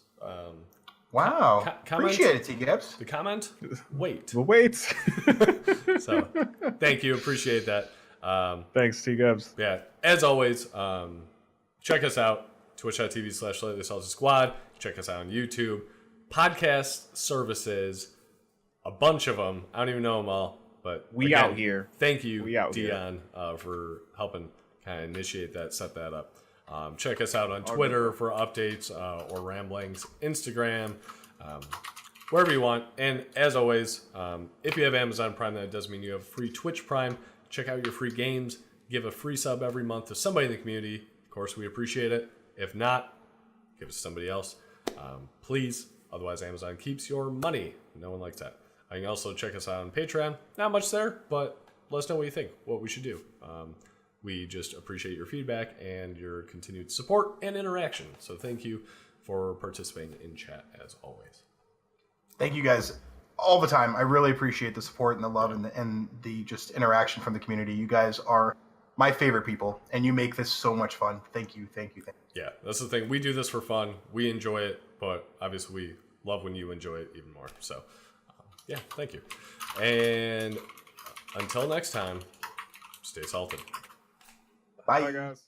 Wow.
Comment?
Appreciate it, T-Gaps.
The comment? Wait.
Well, wait.
So, thank you. Appreciate that.
Thanks, T-Gubs.
Yeah, as always, check us out. Twitch.tv/SlightlySaltySquad. Check us out on YouTube. Podcast services. A bunch of them. I don't even know them all. But
We
again,
out here.
Thank you,
We out
Deion, for helping kind of initiate that, set that up. Check us out on Twitter for updates or ramblings, Instagram, wherever you want. And as always, if you have Amazon Prime, that does mean you have free Twitch Prime. Check out your free games. Give a free sub every month to somebody in the community. Of course, we appreciate it. If not, give it to somebody else. Please. Otherwise, Amazon keeps your money. No one likes that. You can also check us out on Patreon. Not much there, but let us know what you think, what we should do. We just appreciate your feedback and your continued support and interaction. So thank you for participating in chat as always.
Thank you guys all the time. I really appreciate the support and the love and the just interaction from the community. You guys are my favorite people, and you make this so much fun. Thank you, thank you, thank you.
Yeah, that's the thing. We do this for fun. We enjoy it, but obviously we love when you enjoy it even more. So, yeah, thank you. And until next time, stay salted.
Bye.
Bye, guys.